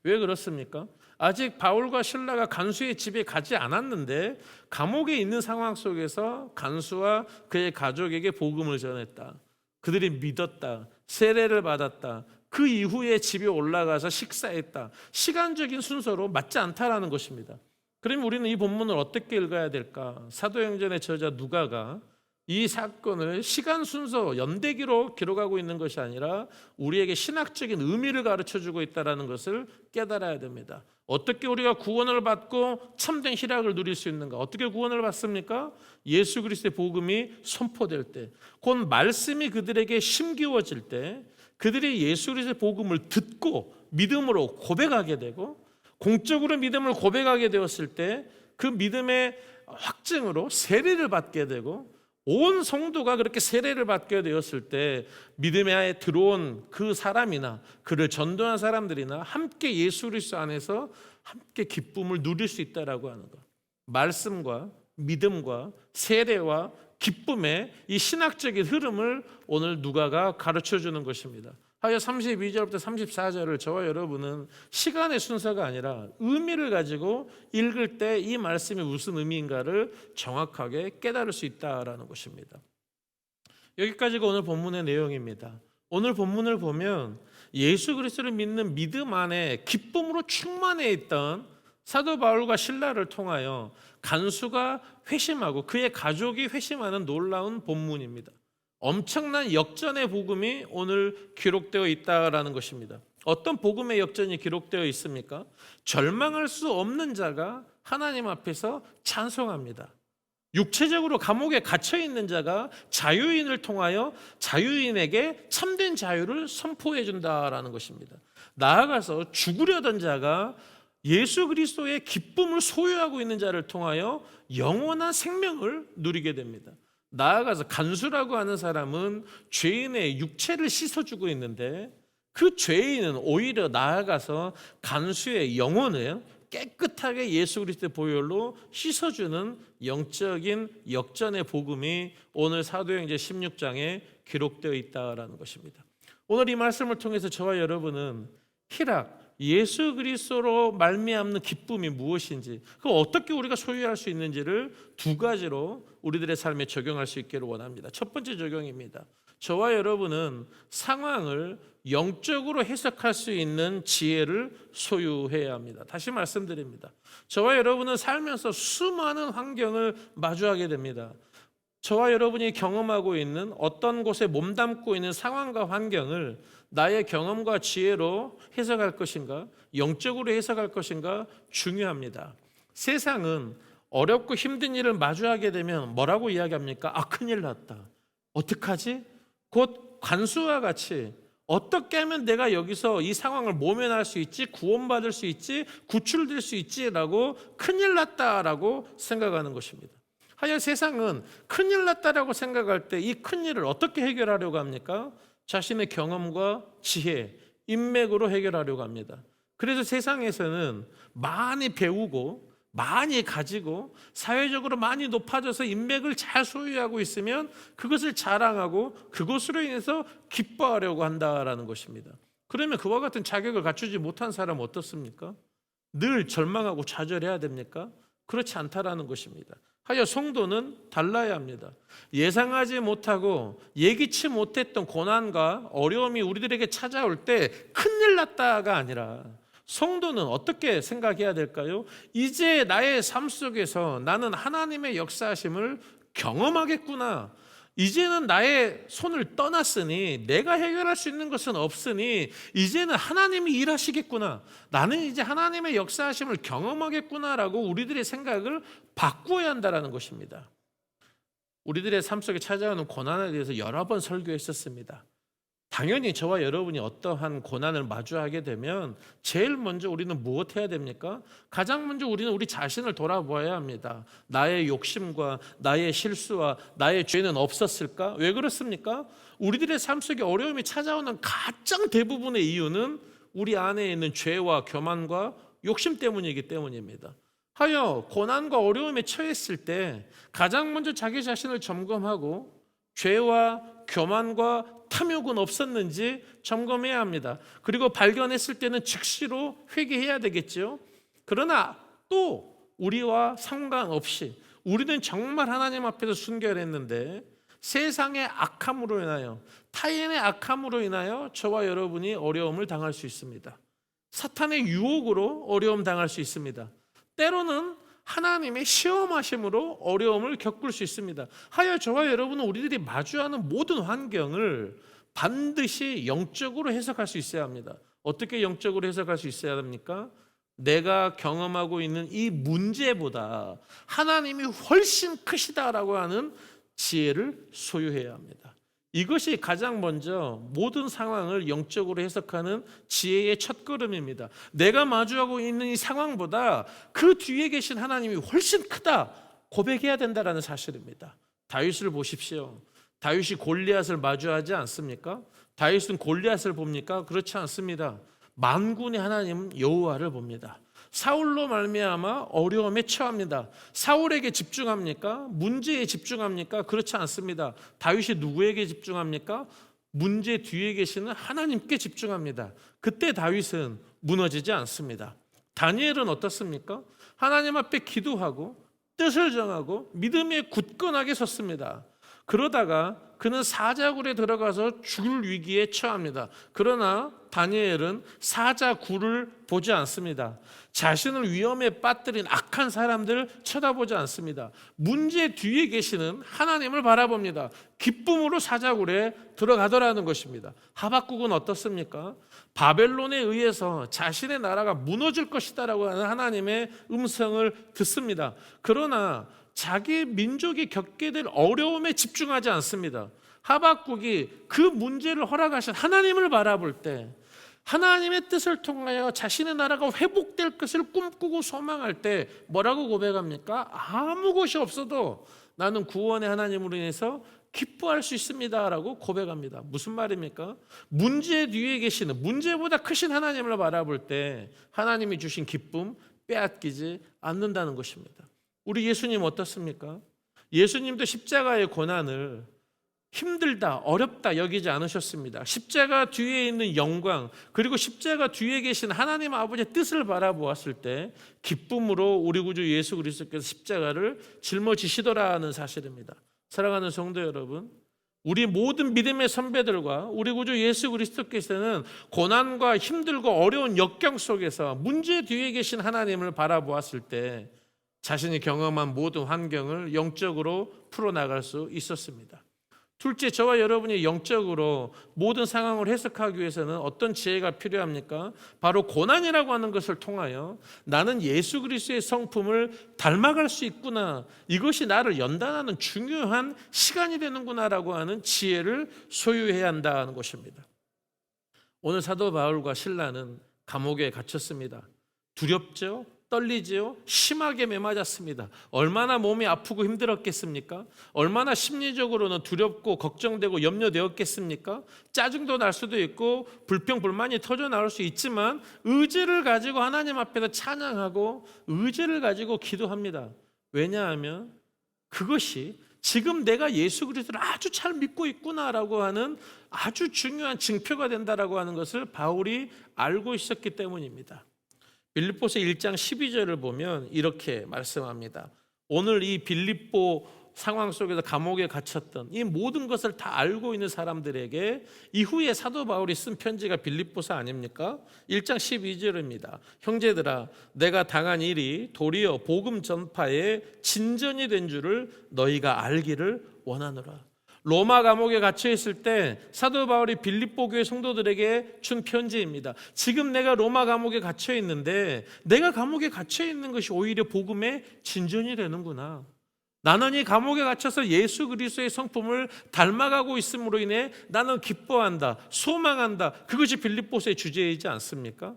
왜 그렇습니까? 아직 바울과 실라가 간수의 집에 가지 않았는데 감옥에 있는 상황 속에서 간수와 그의 가족에게 복음을 전했다. 그들이 믿었다. 세례를 받았다. 그 이후에 집에 올라가서 식사했다. 시간적인 순서로 맞지 않다라는 것입니다. 그럼 우리는 이 본문을 어떻게 읽어야 될까? 사도행전의 저자 누가가 이 사건을 시간 순서 연대기로 기록하고 있는 것이 아니라 우리에게 신학적인 의미를 가르쳐주고 있다는 것을 깨달아야 됩니다. 어떻게 우리가 구원을 받고 참된 희락을 누릴 수 있는가? 어떻게 구원을 받습니까? 예수 그리스도의 복음이 선포될 때, 곧 말씀이 그들에게 심기워질 때, 그들이 예수 그리스도의 복음을 듣고 믿음으로 고백하게 되고 공적으로 믿음을 고백하게 되었을 때 그 믿음의 확증으로 세례를 받게 되고 온 성도가 그렇게 세례를 받게 되었을 때 믿음에 하에 들어온 그 사람이나 그를 전도한 사람들이나 함께 예수 그리스도 안에서 함께 기쁨을 누릴 수 있다라고 하는 것. 말씀과 믿음과 세례와 기쁨의 이 신학적인 흐름을 오늘 누가가 가르쳐주는 것입니다. 하여 32절부터 34절을 저와 여러분은 시간의 순서가 아니라 의미를 가지고 읽을 때 이 말씀이 무슨 의미인가를 정확하게 깨달을 수 있다라는 것입니다. 여기까지가 오늘 본문의 내용입니다. 오늘 본문을 보면 예수 그리스도를 믿는 믿음 안에 기쁨으로 충만해 있던 사도 바울과 실라를 통하여 간수가 회심하고 그의 가족이 회심하는 놀라운 본문입니다. 엄청난 역전의 복음이 오늘 기록되어 있다라는 것입니다. 어떤 복음의 역전이 기록되어 있습니까? 절망할 수 없는 자가 하나님 앞에서 찬송합니다. 육체적으로 감옥에 갇혀 있는 자가 자유인을 통하여 자유인에게 참된 자유를 선포해 준다라는 것입니다. 나아가서 죽으려던 자가 예수 그리스도의 기쁨을 소유하고 있는 자를 통하여 영원한 생명을 누리게 됩니다. 나아가서 간수라고 하는 사람은 죄인의 육체를 씻어주고 있는데 그 죄인은 오히려 나아가서 간수의 영혼을 깨끗하게 예수 그리스도의 보혈로 씻어주는 영적인 역전의 복음이 오늘 사도행전 16장에 기록되어 있다라는 것입니다. 오늘 이 말씀을 통해서 저와 여러분은 희락, 예수 그리스도로 말미암는 기쁨이 무엇인지, 그걸 어떻게 우리가 소유할 수 있는지를 두 가지로 우리들의 삶에 적용할 수 있기를 원합니다. 첫 번째 적용입니다. 저와 여러분은 상황을 영적으로 해석할 수 있는 지혜를 소유해야 합니다. 다시 말씀드립니다. 저와 여러분은 살면서 수많은 환경을 마주하게 됩니다. 저와 여러분이 경험하고 있는 어떤 곳에 몸담고 있는 상황과 환경을 나의 경험과 지혜로 해석할 것인가, 영적으로 해석할 것인가 중요합니다. 세상은 어렵고 힘든 일을 마주하게 되면 뭐라고 이야기합니까? 아, 큰일 났다. 어떡하지? 곧 간수와 같이 어떻게 하면 내가 여기서 이 상황을 모면할 수 있지, 구원받을 수 있지, 구출될 수 있지라고 큰일 났다라고 생각하는 것입니다. 하여 세상은 큰일 났다라고 생각할 때 이 큰일을 어떻게 해결하려고 합니까? 자신의 경험과 지혜, 인맥으로 해결하려고 합니다. 그래서 세상에서는 많이 배우고 많이 가지고 사회적으로 많이 높아져서 인맥을 잘 소유하고 있으면 그것을 자랑하고 그것으로 인해서 기뻐하려고 한다라는 것입니다. 그러면 그와 같은 자격을 갖추지 못한 사람은 어떻습니까? 늘 절망하고 좌절해야 됩니까? 그렇지 않다라는 것입니다. 하여 성도는 달라야 합니다. 예상하지 못하고 예기치 못했던 고난과 어려움이 우리들에게 찾아올 때 큰일 났다가 아니라 성도는 어떻게 생각해야 될까요? 이제 나의 삶 속에서 나는 하나님의 역사하심을 경험하겠구나. 이제는 나의 손을 떠났으니 내가 해결할 수 있는 것은 없으니 이제는 하나님이 일하시겠구나. 나는 이제 하나님의 역사하심을 경험하겠구나라고 우리들의 생각을 바꾸어야 한다는 것입니다. 우리들의 삶 속에 찾아오는 고난에 대해서 여러 번 설교했었습니다. 당연히 저와 여러분이 어떠한 고난을 마주하게 되면 제일 먼저 우리는 무엇 해야 됩니까? 가장 먼저 우리는 우리 자신을 돌아보아야 합니다. 나의 욕심과 나의 실수와 나의 죄는 없었을까? 왜 그렇습니까? 우리들의 삶 속에 어려움이 찾아오는 가장 대부분의 이유는 우리 안에 있는 죄와 교만과 욕심 때문이기 때문입니다. 하여 고난과 어려움에 처했을 때 가장 먼저 자기 자신을 점검하고 죄와 교만과 탐욕은 없었는지 점검해야 합니다. 그리고 발견했을 때는 즉시로 회개해야 되겠죠. 그러나 또 우리와 상관없이 우리는 정말 하나님 앞에서 순결했는데 세상의 악함으로 인하여, 타인의 악함으로 인하여 저와 여러분이 어려움을 당할 수 있습니다. 사탄의 유혹으로 어려움 당할 수 있습니다. 때로는 하나님의 시험하심으로 어려움을 겪을 수 있습니다. 하여 저와 여러분은 우리들이 마주하는 모든 환경을 반드시 영적으로 해석할 수 있어야 합니다. 어떻게 영적으로 해석할 수 있어야 합니까? 내가 경험하고 있는 이 문제보다 하나님이 훨씬 크시다라고 하는 지혜를 소유해야 합니다. 이것이 가장 먼저 모든 상황을 영적으로 해석하는 지혜의 첫걸음입니다. 내가 마주하고 있는 이 상황보다 그 뒤에 계신 하나님이 훨씬 크다 고백해야 된다는 사실입니다. 다윗을 보십시오. 다윗이 골리앗을 마주하지 않습니까? 다윗은 골리앗을 봅니까? 그렇지 않습니다. 만군의 하나님 여호와를 봅니다. 사울로 말미암아 어려움에 처합니다. 사울에게 집중합니까? 문제에 집중합니까? 그렇지 않습니다. 다윗이 누구에게 집중합니까? 문제 뒤에 계시는 하나님께 집중합니다. 그때 다윗은 무너지지 않습니다. 다니엘은 어떻습니까? 하나님 앞에 기도하고 뜻을 정하고 믿음에 굳건하게 섰습니다. 그러다가 그는 사자굴에 들어가서 죽을 위기에 처합니다. 그러나 다니엘은 사자굴을 보지 않습니다. 자신을 위험에 빠뜨린 악한 사람들을 쳐다보지 않습니다. 문제 뒤에 계시는 하나님을 바라봅니다. 기쁨으로 사자굴에 들어가더라는 것입니다. 하박국은 어떻습니까? 바벨론에 의해서 자신의 나라가 무너질 것이다라고 하는 하나님의 음성을 듣습니다. 그러나 자기 민족이 겪게 될 어려움에 집중하지 않습니다. 하박국이 그 문제를 허락하신 하나님을 바라볼 때, 하나님의 뜻을 통하여 자신의 나라가 회복될 것을 꿈꾸고 소망할 때 뭐라고 고백합니까? 아무 것이 없어도 나는 구원의 하나님으로 인해서 기뻐할 수 있습니다라고 고백합니다. 무슨 말입니까? 문제 뒤에 계시는, 문제보다 크신 하나님을 바라볼 때 하나님이 주신 기쁨 빼앗기지 않는다는 것입니다. 우리 예수님 어떻습니까? 예수님도 십자가의 고난을 힘들다, 어렵다 여기지 않으셨습니다. 십자가 뒤에 있는 영광, 그리고 십자가 뒤에 계신 하나님 아버지의 뜻을 바라보았을 때 기쁨으로 우리 구주 예수 그리스도께서 십자가를 짊어지시더라는 사실입니다. 사랑하는 성도 여러분, 우리 모든 믿음의 선배들과 우리 구주 예수 그리스도께서는 고난과 힘들고 어려운 역경 속에서 문제 뒤에 계신 하나님을 바라보았을 때 자신이 경험한 모든 환경을 영적으로 풀어나갈 수 있었습니다. 둘째, 저와 여러분이 영적으로 모든 상황을 해석하기 위해서는 어떤 지혜가 필요합니까? 바로 고난이라고 하는 것을 통하여 나는 예수 그리스도의 성품을 닮아갈 수 있구나, 이것이 나를 연단하는 중요한 시간이 되는구나라고 하는 지혜를 소유해야 한다는 것입니다. 오늘 사도 바울과 실라는 감옥에 갇혔습니다. 두렵죠? 떨리지요? 심하게 매맞았습니다. 얼마나 몸이 아프고 힘들었겠습니까? 얼마나 심리적으로는 두렵고 걱정되고 염려되었겠습니까? 짜증도 날 수도 있고 불평 불만이 터져 나올 수 있지만 의지를 가지고 하나님 앞에서 찬양하고 의지를 가지고 기도합니다. 왜냐하면 그것이 지금 내가 예수 그리스도를 아주 잘 믿고 있구나라고 하는 아주 중요한 증표가 된다라고 하는 것을 바울이 알고 있었기 때문입니다. 빌립보서 1장 12절을 보면 이렇게 말씀합니다. 오늘 이 빌립보 상황 속에서 감옥에 갇혔던 이 모든 것을 다 알고 있는 사람들에게 이후에 사도 바울이 쓴 편지가 빌립보서 아닙니까? 1장 12절입니다. 형제들아, 내가 당한 일이 도리어 복음 전파의 진전이 된 줄을 너희가 알기를 원하노라. 로마 감옥에 갇혀 있을 때 사도 바울이 빌립보 교회 성도들에게 준 편지입니다. 지금 내가 로마 감옥에 갇혀 있는데 내가 감옥에 갇혀 있는 것이 오히려 복음의 진전이 되는구나. 나는 이 감옥에 갇혀서 예수 그리스도의 성품을 닮아가고 있음으로 인해 나는 기뻐한다, 소망한다. 그것이 빌립보서의 주제이지 않습니까?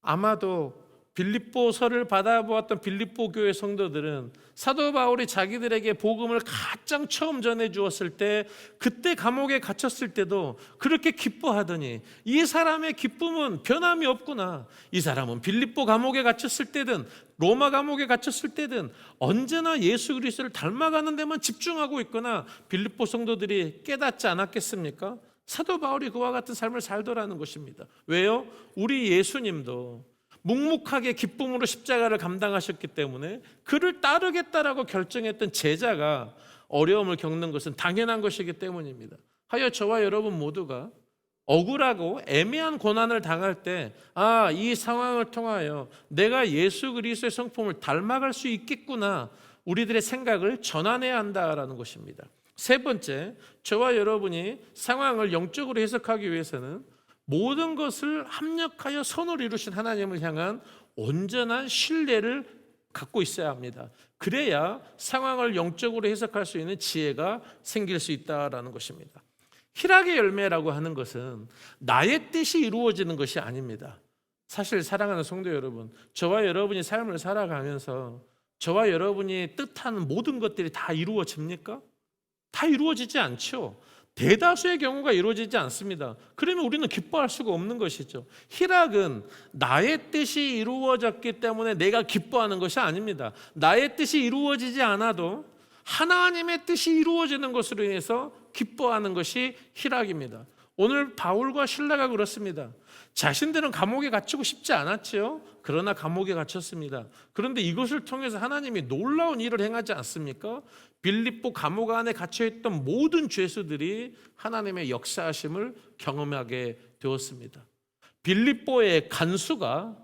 아마도 빌립보서를 받아보았던 빌립보 교회 성도들은 사도 바울이 자기들에게 복음을 가장 처음 전해 주었을 때, 그때 감옥에 갇혔을 때도 그렇게 기뻐하더니 이 사람의 기쁨은 변함이 없구나. 이 사람은 빌립보 감옥에 갇혔을 때든 로마 감옥에 갇혔을 때든 언제나 예수 그리스도를 닮아가는 데만 집중하고 있거나 빌립보 성도들이 깨닫지 않았겠습니까? 사도 바울이 그와 같은 삶을 살더라는 것입니다. 왜요? 우리 예수님도 묵묵하게 기쁨으로 십자가를 감당하셨기 때문에 그를 따르겠다라고 결정했던 제자가 어려움을 겪는 것은 당연한 것이기 때문입니다. 하여 저와 여러분 모두가 억울하고 애매한 고난을 당할 때, 이 상황을 통하여 내가 예수 그리스도의 성품을 닮아갈 수 있겠구나, 우리들의 생각을 전환해야 한다라는 것입니다. 세 번째, 저와 여러분이 상황을 영적으로 해석하기 위해서는 모든 것을 합력하여 선을 이루신 하나님을 향한 온전한 신뢰를 갖고 있어야 합니다. 그래야 상황을 영적으로 해석할 수 있는 지혜가 생길 수 있다라는 것입니다. 희락의 열매라고 하는 것은 나의 뜻이 이루어지는 것이 아닙니다. 사실 사랑하는 성도 여러분, 저와 여러분이 삶을 살아가면서 저와 여러분이 뜻하는 모든 것들이 다 이루어집니까? 다 이루어지지 않죠. 대다수의 경우가 이루어지지 않습니다. 그러면 우리는 기뻐할 수가 없는 것이죠. 희락은 나의 뜻이 이루어졌기 때문에 내가 기뻐하는 것이 아닙니다. 나의 뜻이 이루어지지 않아도 하나님의 뜻이 이루어지는 것으로 인해서 기뻐하는 것이 희락입니다. 오늘 바울과 실라가 그렇습니다. 자신들은 감옥에 갇히고 싶지 않았지요. 그러나 감옥에 갇혔습니다. 그런데 이것을 통해서 하나님이 놀라운 일을 행하지 않습니까? 빌립보 감옥 안에 갇혀있던 모든 죄수들이 하나님의 역사하심을 경험하게 되었습니다. 빌립보의 간수가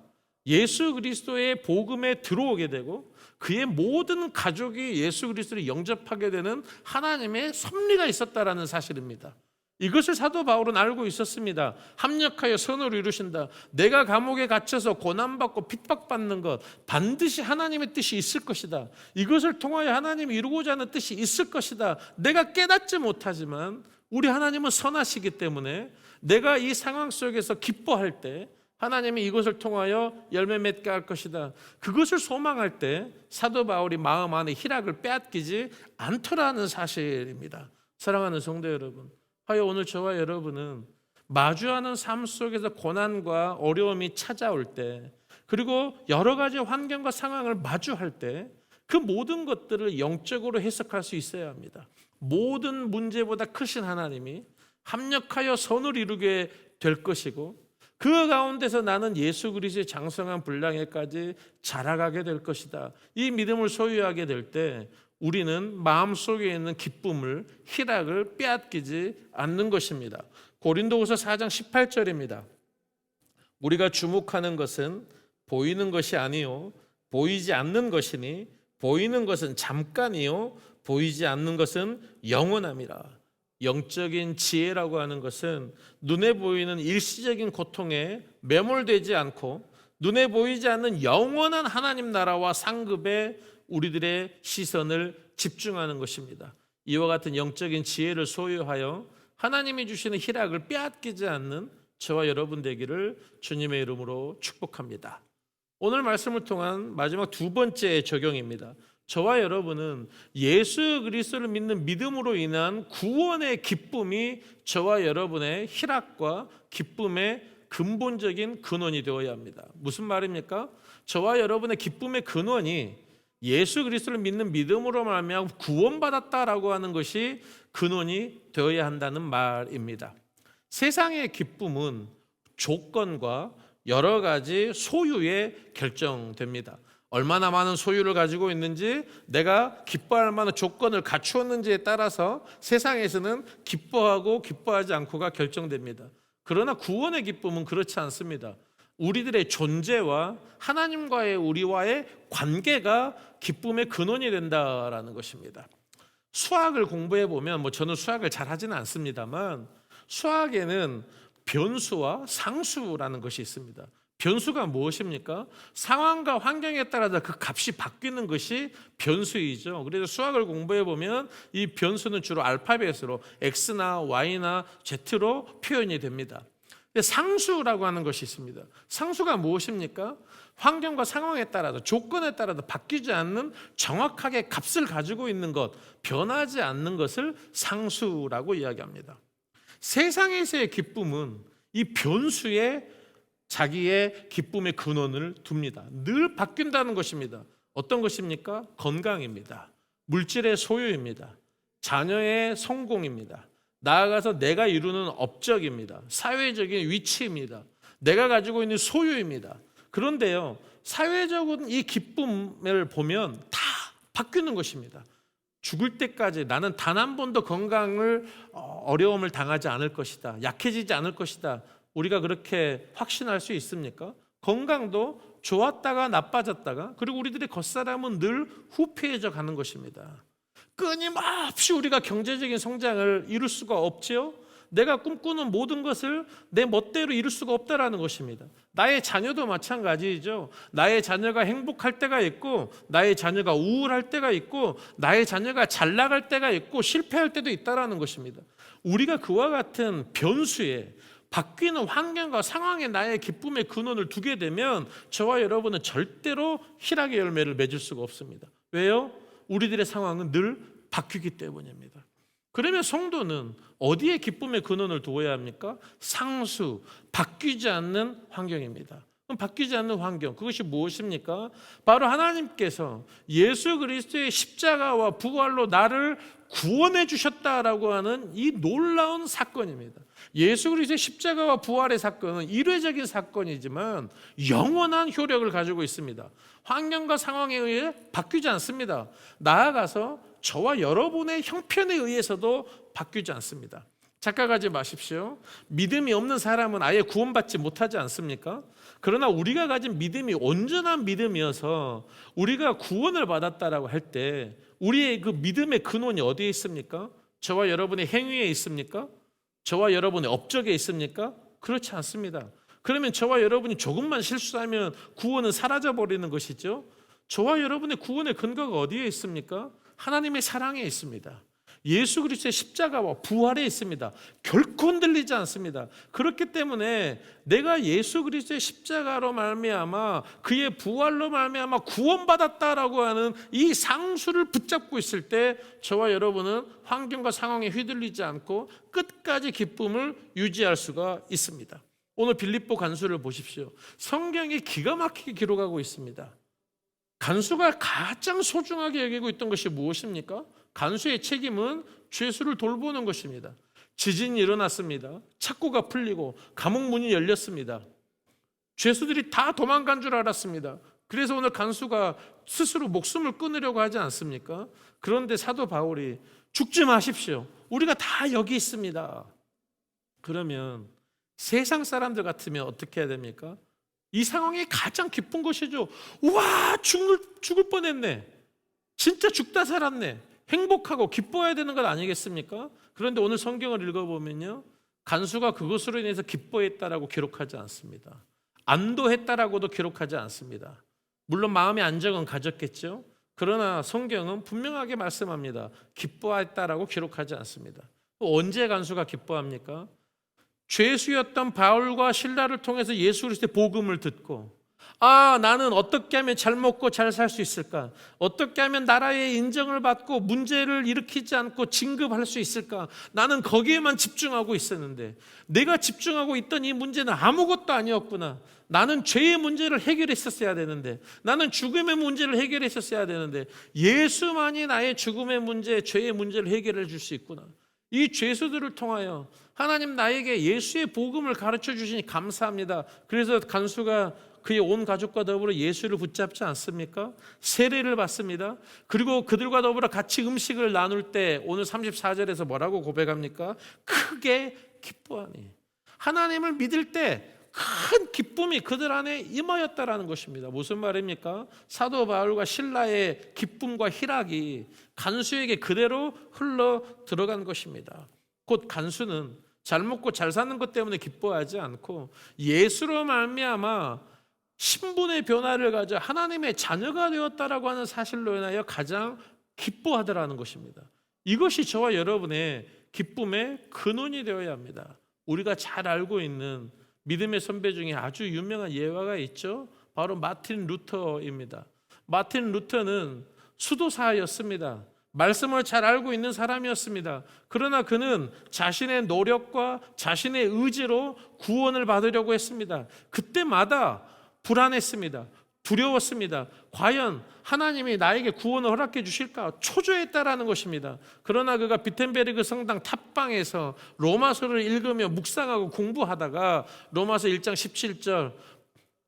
예수 그리스도의 복음에 들어오게 되고 그의 모든 가족이 예수 그리스도를 영접하게 되는 하나님의 섭리가 있었다라는 사실입니다. 이것을 사도 바울은 알고 있었습니다. 합력하여 선을 이루신다. 내가 감옥에 갇혀서 고난받고 핍박받는 것, 반드시 하나님의 뜻이 있을 것이다. 이것을 통하여 하나님이 이루고자 하는 뜻이 있을 것이다. 내가 깨닫지 못하지만 우리 하나님은 선하시기 때문에 내가 이 상황 속에서 기뻐할 때 하나님이 이것을 통하여 열매 맺게 할 것이다. 그것을 소망할 때 사도 바울이 마음 안에 희락을 빼앗기지 않더라는 사실입니다. 사랑하는 성도 여러분, 하여 오늘 저와 여러분은 마주하는 삶 속에서 고난과 어려움이 찾아올 때, 그리고 여러 가지 환경과 상황을 마주할 때 그 모든 것들을 영적으로 해석할 수 있어야 합니다. 모든 문제보다 크신 하나님이 합력하여 선을 이루게 될 것이고 그 가운데서 나는 예수 그리스도의 장성한 분량에까지 자라가게 될 것이다. 이 믿음을 소유하게 될 때 우리는 마음속에 있는 기쁨을, 희락을 빼앗기지 않는 것입니다. 고린도후서 4장 18절입니다. 우리가 주목하는 것은 보이는 것이 아니요 보이지 않는 것이니 보이는 것은 잠깐이요 보이지 않는 것은 영원함이라. 영적인 지혜라고 하는 것은 눈에 보이는 일시적인 고통에 매몰되지 않고 눈에 보이지 않는 영원한 하나님 나라와 상급에 우리들의 시선을 집중하는 것입니다. 이와 같은 영적인 지혜를 소유하여 하나님이 주시는 희락을 빼앗기지 않는 저와 여러분 되기를 주님의 이름으로 축복합니다. 오늘 말씀을 통한 마지막 두 번째 적용입니다. 저와 여러분은 예수 그리스도를 믿는 믿음으로 인한 구원의 기쁨이 저와 여러분의 희락과 기쁨의 근본적인 근원이 되어야 합니다. 무슨 말입니까? 저와 여러분의 기쁨의 근원이 예수 그리스도를 믿는 믿음으로 말미암아 구원받았다라고 하는 것이 근원이 되어야 한다는 말입니다. 세상의 기쁨은 조건과 여러 가지 소유에 결정됩니다. 얼마나 많은 소유를 가지고 있는지, 내가 기뻐할 만한 조건을 갖추었는지에 따라서 세상에서는 기뻐하고 기뻐하지 않고가 결정됩니다. 그러나 구원의 기쁨은 그렇지 않습니다. 우리들의 존재와 하나님과의 우리와의 관계가 기쁨의 근원이 된다라는 것입니다. 수학을 공부해 보면 저는 수학을 잘 하지는 않습니다만 수학에는 변수와 상수라는 것이 있습니다. 변수가 무엇입니까? 상황과 환경에 따라서 그 값이 바뀌는 것이 변수이죠. 그래서 수학을 공부해 보면 이 변수는 주로 알파벳으로 X나 Y나 Z로 표현이 됩니다. 상수라고 하는 것이 있습니다. 상수가 무엇입니까? 환경과 상황에 따라서, 조건에 따라서 바뀌지 않는 정확하게 값을 가지고 있는 것, 변하지 않는 것을 상수라고 이야기합니다. 세상에서의 기쁨은 이 변수에 자기의 기쁨의 근원을 둡니다. 늘 바뀐다는 것입니다. 어떤 것입니까? 건강입니다. 물질의 소유입니다. 자녀의 성공입니다. 나아가서 내가 이루는 업적입니다. 사회적인 위치입니다. 내가 가지고 있는 소유입니다. 그런데요, 사회적인 이 기쁨을 보면 다 바뀌는 것입니다. 죽을 때까지 나는 단 한 번도 건강을 어려움을 당하지 않을 것이다. 약해지지 않을 것이다. 우리가 그렇게 확신할 수 있습니까? 건강도 좋았다가 나빠졌다가, 그리고 우리들의 겉사람은 늘 후패해져 가는 것입니다. 끊임없이 우리가 경제적인 성장을 이룰 수가 없지요. 내가 꿈꾸는 모든 것을 내 멋대로 이룰 수가 없다라는 것입니다. 나의 자녀도 마찬가지죠. 나의 자녀가 행복할 때가 있고, 나의 자녀가 우울할 때가 있고, 나의 자녀가 잘 나갈 때가 있고, 실패할 때도 있다라는 것입니다. 우리가 그와 같은 변수에, 바뀌는 환경과 상황에 나의 기쁨의 근원을 두게 되면 저와 여러분은 절대로 희락의 열매를 맺을 수가 없습니다. 왜요? 우리들의 상황은 늘 바뀌기 때문입니다. 그러면 성도는 어디에 기쁨의 근원을 두어야 합니까? 상수, 바뀌지 않는 환경입니다. 그럼 바뀌지 않는 환경, 그것이 무엇입니까? 바로 하나님께서 예수 그리스도의 십자가와 부활로 나를 구원해 주셨다라고 하는 이 놀라운 사건입니다. 예수 그리스도의 십자가와 부활의 사건은 일회적인 사건이지만 영원한 효력을 가지고 있습니다. 환경과 상황에 의해 바뀌지 않습니다. 나아가서 저와 여러분의 형편에 의해서도 바뀌지 않습니다. 착각하지 마십시오. 믿음이 없는 사람은 아예 구원받지 못하지 않습니까? 그러나 우리가 가진 믿음이 온전한 믿음이어서 우리가 구원을 받았다라고 할 때 우리의 그 믿음의 근원이 어디에 있습니까? 저와 여러분의 행위에 있습니까? 저와 여러분의 업적에 있습니까? 그렇지 않습니다. 그러면 저와 여러분이 조금만 실수하면 구원은 사라져버리는 것이죠. 저와 여러분의 구원의 근거가 어디에 있습니까? 하나님의 사랑에 있습니다. 예수 그리스도의 십자가와 부활에 있습니다. 결코 흔들리지 않습니다. 그렇기 때문에 내가 예수 그리스도의 십자가로 말미암아 그의 부활로 말미암아 구원받았다라고 하는 이 상수를 붙잡고 있을 때 저와 여러분은 환경과 상황에 휘둘리지 않고 끝까지 기쁨을 유지할 수가 있습니다. 오늘 빌립보 간수를 보십시오. 성경이 기가 막히게 기록하고 있습니다. 간수가 가장 소중하게 여기고 있던 것이 무엇입니까? 간수의 책임은 죄수를 돌보는 것입니다. 지진이 일어났습니다. 착고가 풀리고 감옥 문이 열렸습니다. 죄수들이 다 도망간 줄 알았습니다. 그래서 오늘 간수가 스스로 목숨을 끊으려고 하지 않습니까? 그런데 사도 바울이 죽지 마십시오. 우리가 다 여기 있습니다. 그러면 세상 사람들 같으면 어떻게 해야 됩니까? 이 상황이 가장 기쁜 것이죠. 우와, 죽을 뻔했네. 진짜 죽다 살았네. 행복하고 기뻐해야 되는 것 아니겠습니까? 그런데 오늘 성경을 읽어보면요, 간수가 그것으로 인해서 기뻐했다라고 기록하지 않습니다. 안도했다라고도 기록하지 않습니다. 물론 마음의 안정은 가졌겠죠. 그러나 성경은 분명하게 말씀합니다. 기뻐했다라고 기록하지 않습니다. 언제 간수가 기뻐합니까? 죄수였던 바울과 실라를 통해서 예수 그리스도의 복음을 듣고, 나는 어떻게 하면 잘 먹고 잘 살 수 있을까? 어떻게 하면 나라의 인정을 받고 문제를 일으키지 않고 진급할 수 있을까? 나는 거기에만 집중하고 있었는데, 내가 집중하고 있던 이 문제는 아무것도 아니었구나. 나는 죄의 문제를 해결했었어야 되는데, 나는 죽음의 문제를 해결했었어야 되는데, 예수만이 나의 죽음의 문제, 죄의 문제를 해결해 줄 수 있구나. 이 죄수들을 통하여 하나님 나에게 예수의 복음을 가르쳐 주시니 감사합니다. 그래서 간수가 그의 온 가족과 더불어 예수를 붙잡지 않습니까? 세례를 받습니다. 그리고 그들과 더불어 같이 음식을 나눌 때 오늘 34절에서 뭐라고 고백합니까? 크게 기뻐하니. 하나님을 믿을 때 큰 기쁨이 그들 안에 임하였다라는 것입니다. 무슨 말입니까? 사도 바울과 실라의 기쁨과 희락이 간수에게 그대로 흘러 들어간 것입니다. 곧 간수는 잘 먹고 잘 사는 것 때문에 기뻐하지 않고 예수로 말미암아 신분의 변화를 가져 하나님의 자녀가 되었다라고 하는 사실로 인하여 가장 기뻐하더라는 것입니다. 이것이 저와 여러분의 기쁨의 근원이 되어야 합니다. 우리가 잘 알고 있는 믿음의 선배 중에 아주 유명한 예화가 있죠. 바로 마틴 루터입니다. 마틴 루터는 수도사였습니다. 말씀을 잘 알고 있는 사람이었습니다. 그러나 그는 자신의 노력과 자신의 의지로 구원을 받으려고 했습니다. 그때마다 불안했습니다. 두려웠습니다. 과연 하나님이 나에게 구원을 허락해 주실까 초조했다라는 것입니다. 그러나 그가 비텐베르그 성당 탑방에서 로마서를 읽으며 묵상하고 공부하다가 로마서 1장 17절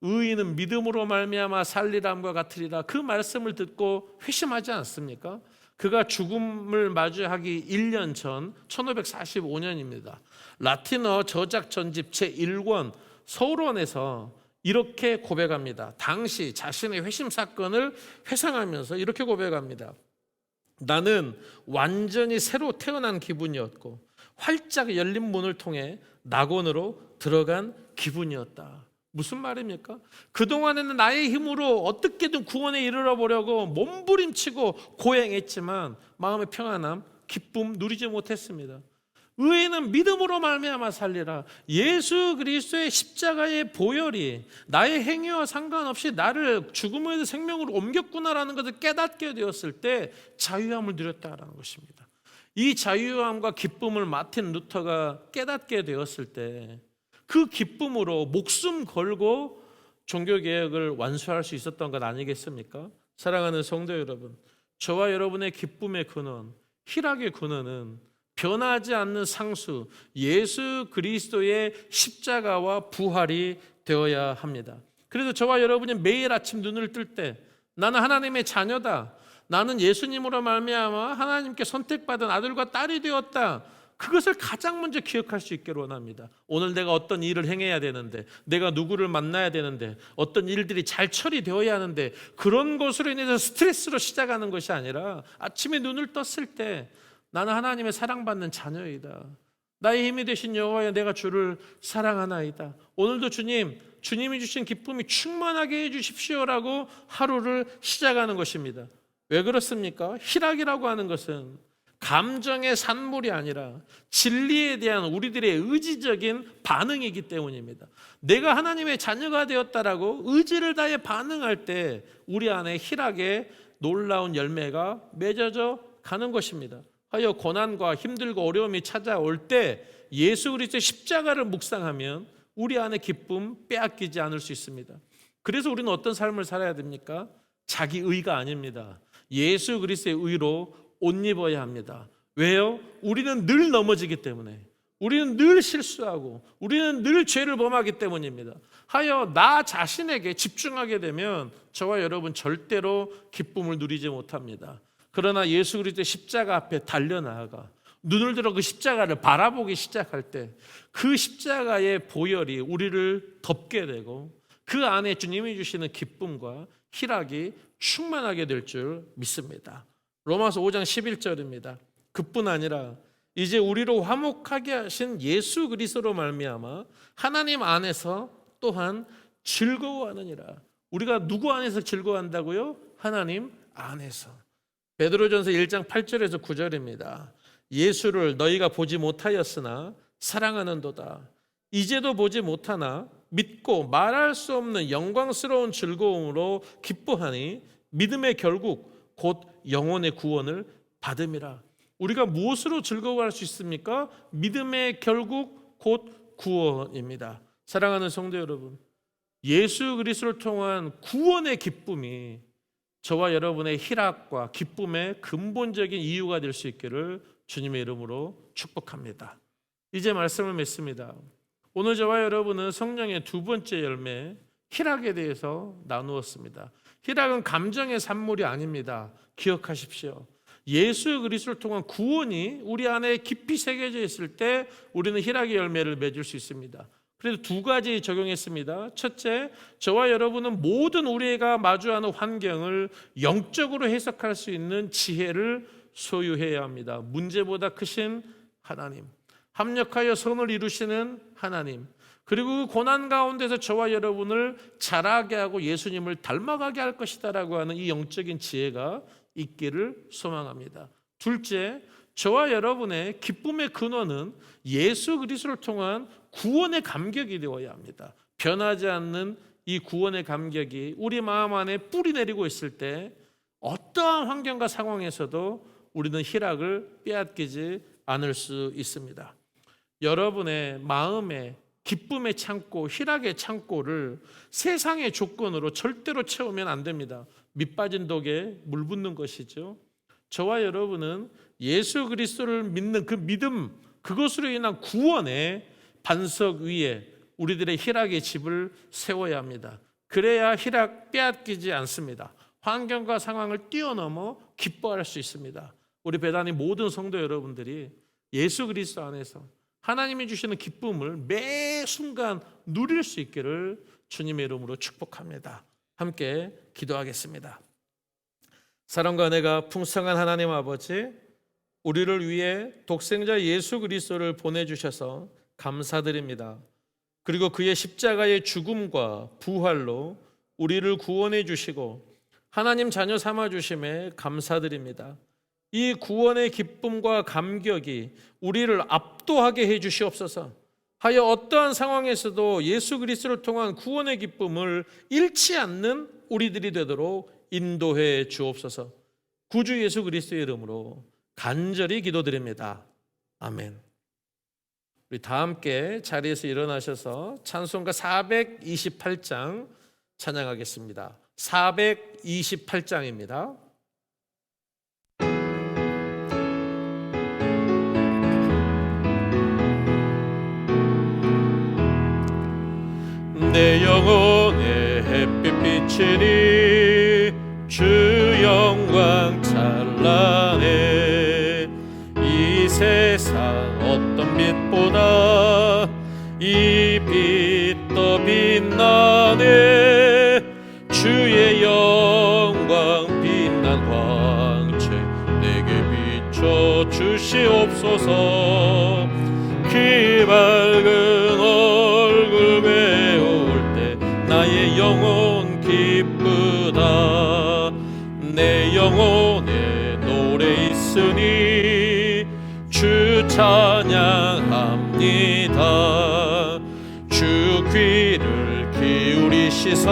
의인은 믿음으로 말미암아 살리람과 같으리라, 그 말씀을 듣고 회심하지 않습니까? 그가 죽음을 마주하기 1년 전 1545년입니다. 라틴어 저작 전집 제1권 서울원에서 이렇게 고백합니다. 당시 자신의 회심 사건을 회상하면서 이렇게 고백합니다. 나는 완전히 새로 태어난 기분이었고 활짝 열린 문을 통해 낙원으로 들어간 기분이었다. 무슨 말입니까? 그동안에는 나의 힘으로 어떻게든 구원에 이르러 보려고 몸부림치고 고행했지만 마음의 평안함, 기쁨 누리지 못했습니다. 의인은 믿음으로 말미암아 살리라. 예수 그리스도의 십자가의 보혈이 나의 행위와 상관없이 나를 죽음에서 생명으로 옮겼구나라는 것을 깨닫게 되었을 때 자유함을 누렸다라는 것입니다. 이 자유함과 기쁨을 마틴 루터가 깨닫게 되었을 때 그 기쁨으로 목숨 걸고 종교개혁을 완수할 수 있었던 것 아니겠습니까? 사랑하는 성도 여러분, 저와 여러분의 기쁨의 근원, 희락의 근원은 변하지 않는 상수 예수 그리스도의 십자가와 부활이 되어야 합니다. 그래서 저와 여러분이 매일 아침 눈을 뜰 때 나는 하나님의 자녀다, 나는 예수님으로 말미암아 하나님께 선택받은 아들과 딸이 되었다, 그것을 가장 먼저 기억할 수 있기를 원합니다. 오늘 내가 어떤 일을 행해야 되는데, 내가 누구를 만나야 되는데, 어떤 일들이 잘 처리되어야 하는데, 그런 것으로 인해서 스트레스로 시작하는 것이 아니라 아침에 눈을 떴을 때 나는 하나님의 사랑받는 자녀이다, 나의 힘이 되신 여호와여 내가 주를 사랑하나이다, 오늘도 주님이 주신 기쁨이 충만하게 해주십시오라고 하루를 시작하는 것입니다. 왜 그렇습니까? 희락이라고 하는 것은 감정의 산물이 아니라 진리에 대한 우리들의 의지적인 반응이기 때문입니다. 내가 하나님의 자녀가 되었다라고 의지를 다해 반응할 때 우리 안에 희락의 놀라운 열매가 맺어져 가는 것입니다. 하여 고난과 힘들고 어려움이 찾아올 때 예수 그리스도의 십자가를 묵상하면 우리 안에 기쁨 빼앗기지 않을 수 있습니다. 그래서 우리는 어떤 삶을 살아야 됩니까? 자기 의가 아닙니다. 예수 그리스도의 의로 옷 입어야 합니다. 왜요? 우리는 늘 넘어지기 때문에, 우리는 늘 실수하고, 우리는 늘 죄를 범하기 때문입니다. 하여 나 자신에게 집중하게 되면 저와 여러분 절대로 기쁨을 누리지 못합니다. 그러나 예수 그리스도의 십자가 앞에 달려나아가 눈을 들어 그 십자가를 바라보기 시작할 때 그 십자가의 보혈이 우리를 덮게 되고 그 안에 주님이 주시는 기쁨과 희락이 충만하게 될 줄 믿습니다. 로마서 5장 11절입니다. 그뿐 아니라 이제 우리로 화목하게 하신 예수 그리스도로 말미암아 하나님 안에서 또한 즐거워하느니라. 우리가 누구 안에서 즐거워한다고요? 하나님 안에서. 베드로전서 1장 8절에서 9절입니다. 예수를 너희가 보지 못하였으나 사랑하는도다. 이제도 보지 못하나 믿고 말할 수 없는 영광스러운 즐거움으로 기뻐하니 믿음의 결국 곧 영혼의 구원을 받음이라. 우리가 무엇으로 즐거워할 수 있습니까? 믿음의 결국 곧 구원입니다. 사랑하는 성도 여러분, 예수 그리스도를 통한 구원의 기쁨이 저와 여러분의 희락과 기쁨의 근본적인 이유가 될 수 있기를 주님의 이름으로 축복합니다. 이제 말씀을 맺습니다. 오늘 저와 여러분은 성령의 두 번째 열매 희락에 대해서 나누었습니다. 희락은 감정의 산물이 아닙니다. 기억하십시오. 예수 그리스도를 통한 구원이 우리 안에 깊이 새겨져 있을 때 우리는 희락의 열매를 맺을 수 있습니다. 그래서 두 가지 적용했습니다. 첫째, 저와 여러분은 모든 우리가 마주하는 환경을 영적으로 해석할 수 있는 지혜를 소유해야 합니다. 문제보다 크신 하나님, 합력하여 선을 이루시는 하나님, 그리고 그 고난 가운데서 저와 여러분을 자라게 하고 예수님을 닮아가게 할 것이다라고 하는 이 영적인 지혜가 있기를 소망합니다. 둘째, 저와 여러분의 기쁨의 근원은 예수 그리스도를 통한 구원의 감격이 되어야 합니다. 변하지 않는 이 구원의 감격이 우리 마음 안에 뿌리 내리고 있을 때 어떠한 환경과 상황에서도 우리는 희락을 빼앗기지 않을 수 있습니다. 여러분의 마음에 기쁨의 창고, 희락의 창고를 세상의 조건으로 절대로 채우면 안 됩니다. 밑 빠진 독에 물 붓는 것이죠. 저와 여러분은 예수 그리스도를 믿는 그 믿음, 그것으로 인한 구원의 반석 위에 우리들의 희락의 집을 세워야 합니다. 그래야 희락 빼앗기지 않습니다. 환경과 상황을 뛰어넘어 기뻐할 수 있습니다. 우리 배단의 모든 성도 여러분들이 예수 그리스도 안에서 하나님이 주시는 기쁨을 매 순간 누릴 수 있기를 주님의 이름으로 축복합니다. 함께 기도하겠습니다. 사랑과 은혜가 풍성한 하나님 아버지, 우리를 위해 독생자 예수 그리스도를 보내주셔서 감사드립니다. 그리고 그의 십자가의 죽음과 부활로 우리를 구원해 주시고 하나님 자녀 삼아 주심에 감사드립니다. 이 구원의 기쁨과 감격이 우리를 압도하게 해 주시옵소서. 하여 어떠한 상황에서도 예수 그리스도를 통한 구원의 기쁨을 잃지 않는 우리들이 되도록 인도해 주옵소서. 구주 예수 그리스도의 이름으로 간절히 기도드립니다. 아멘. 우리 다 함께 자리에서 일어나셔서 찬송가 428장 찬양하겠습니다. 428장입니다. 내 영혼의 햇빛 비치니 주 영광 찬란해. 이 세상 어떤 빛보다 이 빛 더 빛나네. 주의 영광 빛난 광채 내게 비춰 주시옵소서. 그 밝은 얼굴 배울 때 나의 영혼 기쁘다. 내 영혼에 노래 있으니 주 찬양합니다. 주 귀를 기울이시사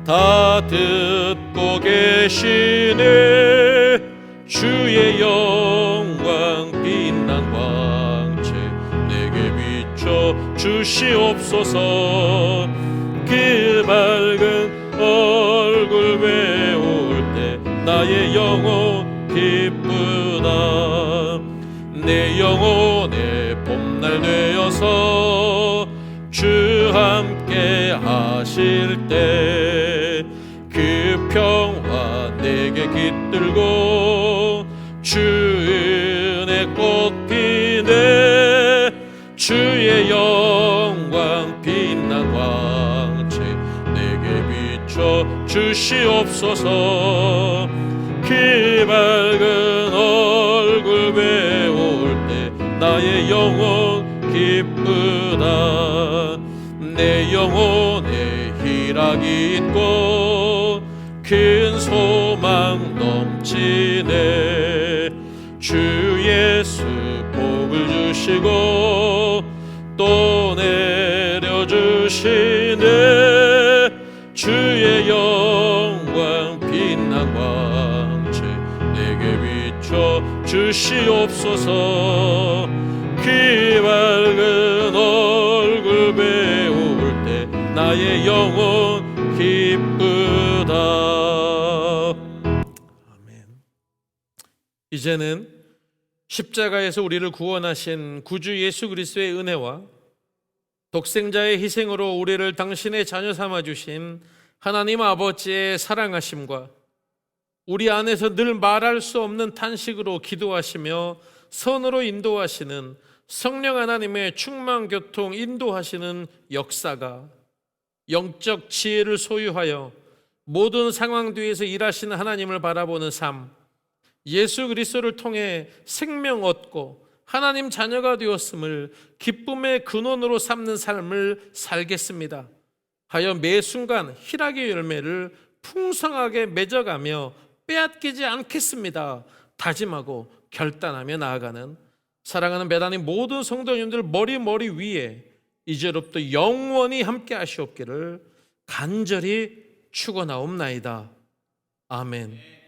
다 듣고 계시네. 주의 영광 빛난 광채 내게 비춰 주시옵소서. 그 밝은 얼굴 배울 때 나의 영혼 기쁘다. 내 영혼의 봄날 되어서 주 함께 하실 때 그 평화 내게 깃들고 주 은혜 꽃 피네. 주의 영광 빛난 광채 내게 비춰 주시옵소서. 그 밝은 얼굴 배울 때 나의 영혼 기쁘다. 내 영혼에 희락이 있고 큰 소망 넘치네. 주 예수 복을 주시고 또 내려주시네. 주의 영광 빛난 광채 내게 비춰 주시옵소서. 그 밝은 얼굴 배울 때 나의 영혼 기쁘다. 아멘. 이제는 십자가에서 우리를 구원하신 구주 예수 그리스도의 은혜와 독생자의 희생으로 우리를 당신의 자녀 삼아 주신 하나님 아버지의 사랑하심과 우리 안에서 늘 말할 수 없는 탄식으로 기도하시며 선으로 인도하시는 성령 하나님의 충만 교통 인도하시는 역사가 영적 지혜를 소유하여 모든 상황 뒤에서 일하시는 하나님을 바라보는 삶, 예수 그리스도를 통해 생명 얻고 하나님 자녀가 되었음을 기쁨의 근원으로 삼는 삶을 살겠습니다. 하여 매 순간 희락의 열매를 풍성하게 맺어가며 빼앗기지 않겠습니다. 다짐하고 결단하며 나아가는 사랑하는 매단의 모든 성도님들 머리 위에 이제로부터 영원히 함께 하시옵기를 간절히 축원하옵나이다. 아멘.